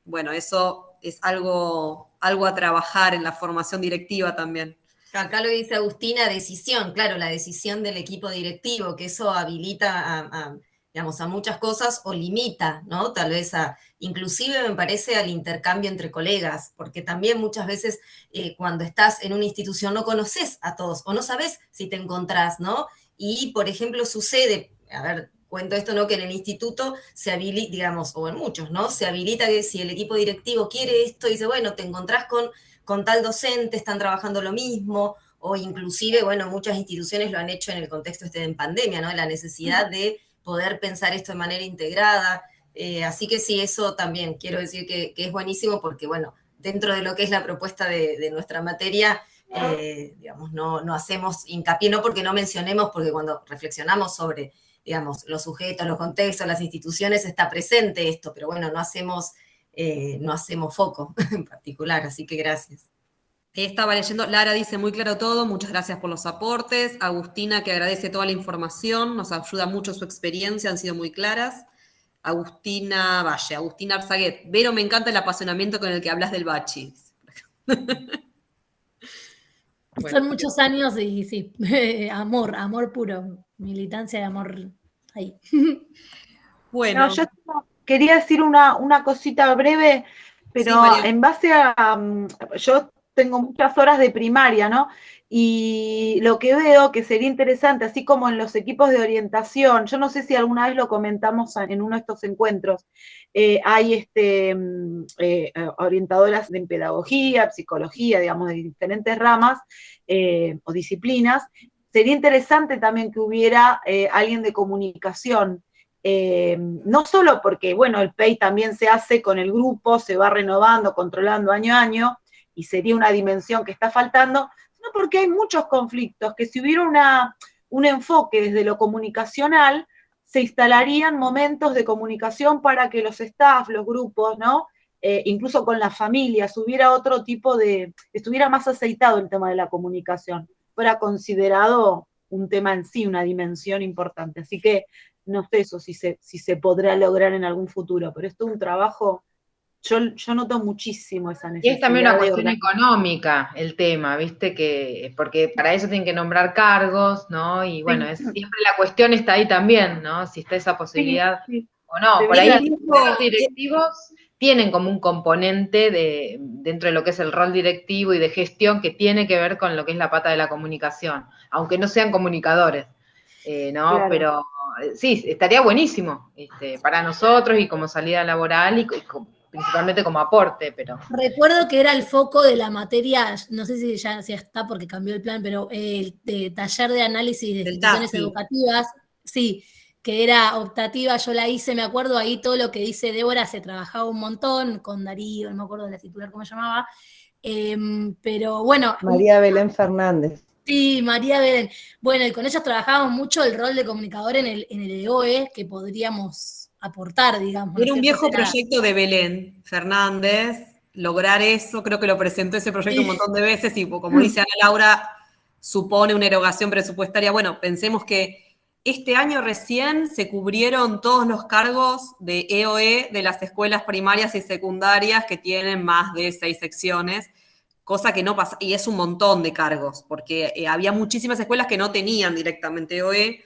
Bueno, eso es algo a trabajar en la formación directiva también. Acá lo dice Agustina, decisión, claro, la decisión del equipo directivo, que eso habilita digamos, a muchas cosas o limita, ¿no? Tal vez inclusive me parece al intercambio entre colegas, porque también muchas veces cuando estás en una institución no conoces a todos o no sabes si te encontrás, ¿no? Y, por ejemplo, sucede, a ver, cuento esto, ¿no? Que en el instituto se habilita, digamos, o en muchos, ¿no? Se habilita que si el equipo directivo quiere esto, dice, bueno, te encontrás con tal docente, están trabajando lo mismo, o inclusive, bueno, muchas instituciones lo han hecho en el contexto en pandemia, ¿no? La necesidad de poder pensar esto de manera integrada. Así que sí, eso también quiero decir que es buenísimo porque, bueno, dentro de lo que es la propuesta de nuestra materia, digamos, no hacemos hincapié, no porque no mencionemos, porque cuando reflexionamos sobre, digamos, los sujetos, los contextos, las instituciones, está presente esto, pero bueno, no hacemos foco en particular, así que gracias. Estaba leyendo, Lara dice muy claro todo, muchas gracias por los aportes. Agustina, que agradece toda la información, nos ayuda mucho su experiencia, han sido muy claras. Agustina Valle, Agustina Arzaguet, Vero, me encanta el apasionamiento con el que hablas del bachi. Son muchos años y sí, amor puro, militancia y amor ahí. Bueno, yo quería decir una cosita breve, pero sí, en base a, yo tengo muchas horas de primaria, ¿no? Y lo que veo que sería interesante, así como en los equipos de orientación, yo no sé si alguna vez lo comentamos en uno de estos encuentros, hay orientadoras en pedagogía, psicología, digamos, de diferentes ramas o disciplinas. Sería interesante también que hubiera alguien de comunicación no solo porque, bueno, el PEI también se hace con el grupo, se va renovando, controlando año a año, y sería una dimensión que está faltando, sino porque hay muchos conflictos que si hubiera un enfoque desde lo comunicacional, se instalarían momentos de comunicación para que los staff, los grupos, ¿no? Incluso con las familias, hubiera otro tipo estuviera más aceitado el tema de la comunicación, fuera considerado un tema en sí, una dimensión importante. Así que no sé eso si se podrá lograr en algún futuro, pero esto es un trabajo, yo noto muchísimo esa Y necesidad. es también una de cuestión organizar. económica el tema, ¿viste? Porque para eso tienen que nombrar cargos, ¿no? Y bueno, siempre la cuestión está ahí también, ¿no? Si está esa posibilidad Sí. o no. Por Debería- ahí los directivos tienen como un componente dentro de lo que es el rol directivo y de gestión que tiene que ver con lo que es la pata de la comunicación, aunque no sean comunicadores, ¿no? Claro. Pero sí, estaría buenísimo para nosotros y como salida laboral y principalmente como aporte, pero... Recuerdo que era el foco de la materia, no sé si ya está porque cambió el plan, pero el de taller de análisis de Del instituciones TAFI. educativas, sí, que era optativa, yo la hice, me acuerdo ahí todo lo que dice Débora, se trabajaba un montón con Darío, no me acuerdo de la titular cómo se llamaba, pero bueno. María Belén Fernández. Sí, María Belén. Bueno, y con ellos trabajábamos mucho el rol de comunicador en el EOE que podríamos aportar, digamos. ¿no es Era un cierto? viejo proyecto de Belén Fernández, lograr eso, creo que lo presentó ese proyecto un montón de veces y como dice Ana Laura, supone una erogación presupuestaria. Bueno, pensemos que este año recién se cubrieron todos los cargos de EOE de las escuelas primarias y secundarias que tienen más de 6 secciones, cosa que no pasa, y es un montón de cargos, porque había muchísimas escuelas que no tenían directamente EOE.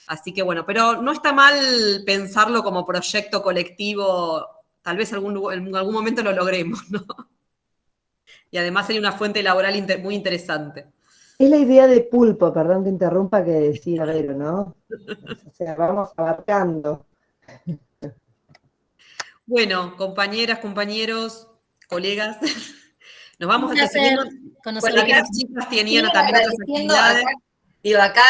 Así que bueno, pero no está mal pensarlo como proyecto colectivo, tal vez en algún momento lo logremos, ¿no? Y además hay una fuente laboral muy interesante. Es la idea de Pulpo, perdón que interrumpa, que decía Vero, ¿no? O sea, vamos abarcando. Bueno, compañeras, compañeros, colegas, nos vamos Un a placer Bueno, que las chicas tenían también otras actividades. Acá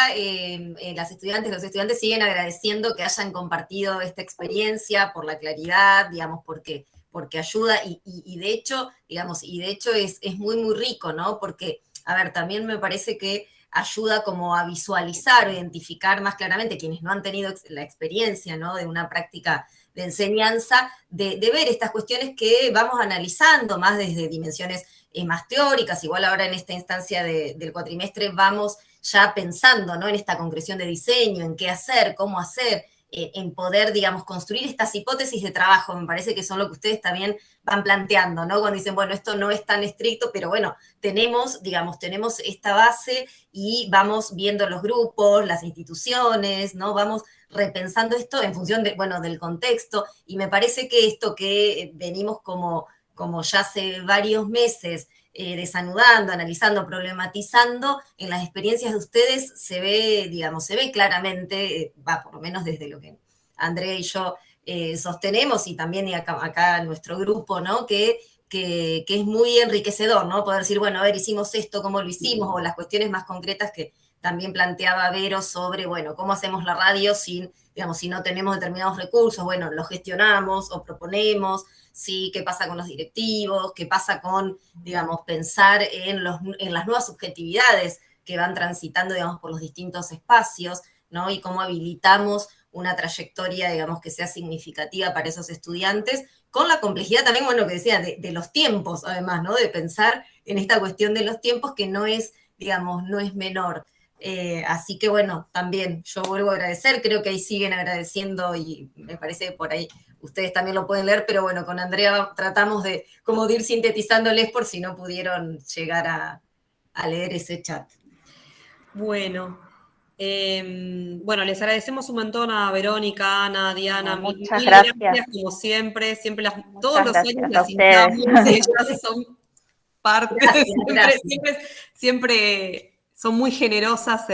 las estudiantes, los estudiantes siguen agradeciendo que hayan compartido esta experiencia por la claridad, digamos, porque ayuda y de hecho, digamos, es muy, muy rico, ¿no? Porque, a ver, también me parece que ayuda como a visualizar o identificar más claramente quienes no han tenido la experiencia, ¿no? De una práctica de enseñanza, de ver estas cuestiones que vamos analizando más desde dimensiones más teóricas. Igual ahora en esta instancia del cuatrimestre vamos ya pensando, ¿no? En esta concreción de diseño, en qué hacer, cómo hacer, en poder, digamos, construir estas hipótesis de trabajo. Me parece que son lo que ustedes también van planteando, ¿no? Cuando dicen, bueno, esto no es tan estricto, pero bueno, tenemos esta base y vamos viendo los grupos, las instituciones, ¿no? Vamos repensando esto en función del contexto, y me parece que esto que venimos como ya hace varios meses desanudando, analizando, problematizando, en las experiencias de ustedes se ve claramente, por lo menos desde lo que Andrea y yo sostenemos, y también acá nuestro grupo, ¿no? Que es muy enriquecedor, ¿no? Poder decir, bueno, a ver, hicimos esto, cómo lo hicimos, o las cuestiones más concretas que también planteaba Vero sobre, bueno, cómo hacemos la radio si no tenemos determinados recursos, bueno, los gestionamos o proponemos, ¿sí? ¿Qué pasa con los directivos? ¿Qué pasa con, digamos, pensar en las nuevas subjetividades que van transitando, digamos, por los distintos espacios, ¿no? Y cómo habilitamos una trayectoria, digamos, que sea significativa para esos estudiantes, con la complejidad también, bueno, que decía, de los tiempos, además, ¿no? De pensar en esta cuestión de los tiempos que no es, digamos, no es menor. Así que bueno, también yo vuelvo a agradecer, creo que ahí siguen agradeciendo y me parece que por ahí ustedes también lo pueden leer, pero bueno, con Andrea tratamos de ir sintetizándoles por si no pudieron llegar a leer ese chat. Bueno, les agradecemos un montón a Verónica, Ana, Diana, Muchas mil gracias. Como siempre Muchas todos los años gracias a las ustedes. invitamos, ellas son parte, Gracias. siempre son muy generosas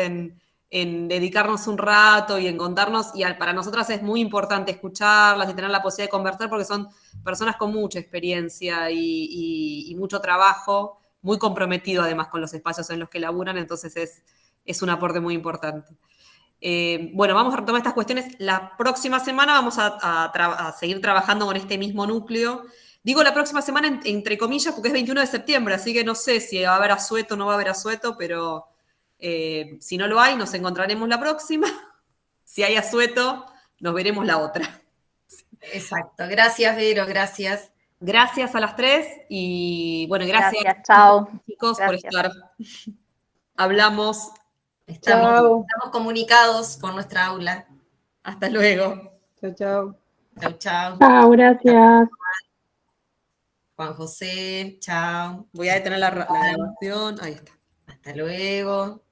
en dedicarnos un rato y en contarnos, y para nosotras es muy importante escucharlas y tener la posibilidad de conversar porque son personas con mucha experiencia y mucho trabajo, muy comprometido además con los espacios en los que laburan, entonces es un aporte muy importante. Bueno, vamos a retomar estas cuestiones. La próxima semana vamos a seguir trabajando con este mismo núcleo. Digo la próxima semana entre comillas porque es 21 de septiembre, así que no sé si va a haber asueto o no va a haber asueto, pero si no lo hay, nos encontraremos la próxima. Si hay asueto, nos veremos la otra. Exacto. Gracias, Vero, gracias. Gracias a las 3 y bueno, gracias chao. chicos Gracias. por estar. Hablamos. Estamos comunicados por nuestra aula. Hasta luego. Chau, chau. Chau, chau. Chao, gracias. Juan José, chao. Voy a detener la grabación. Ahí está. Hasta luego.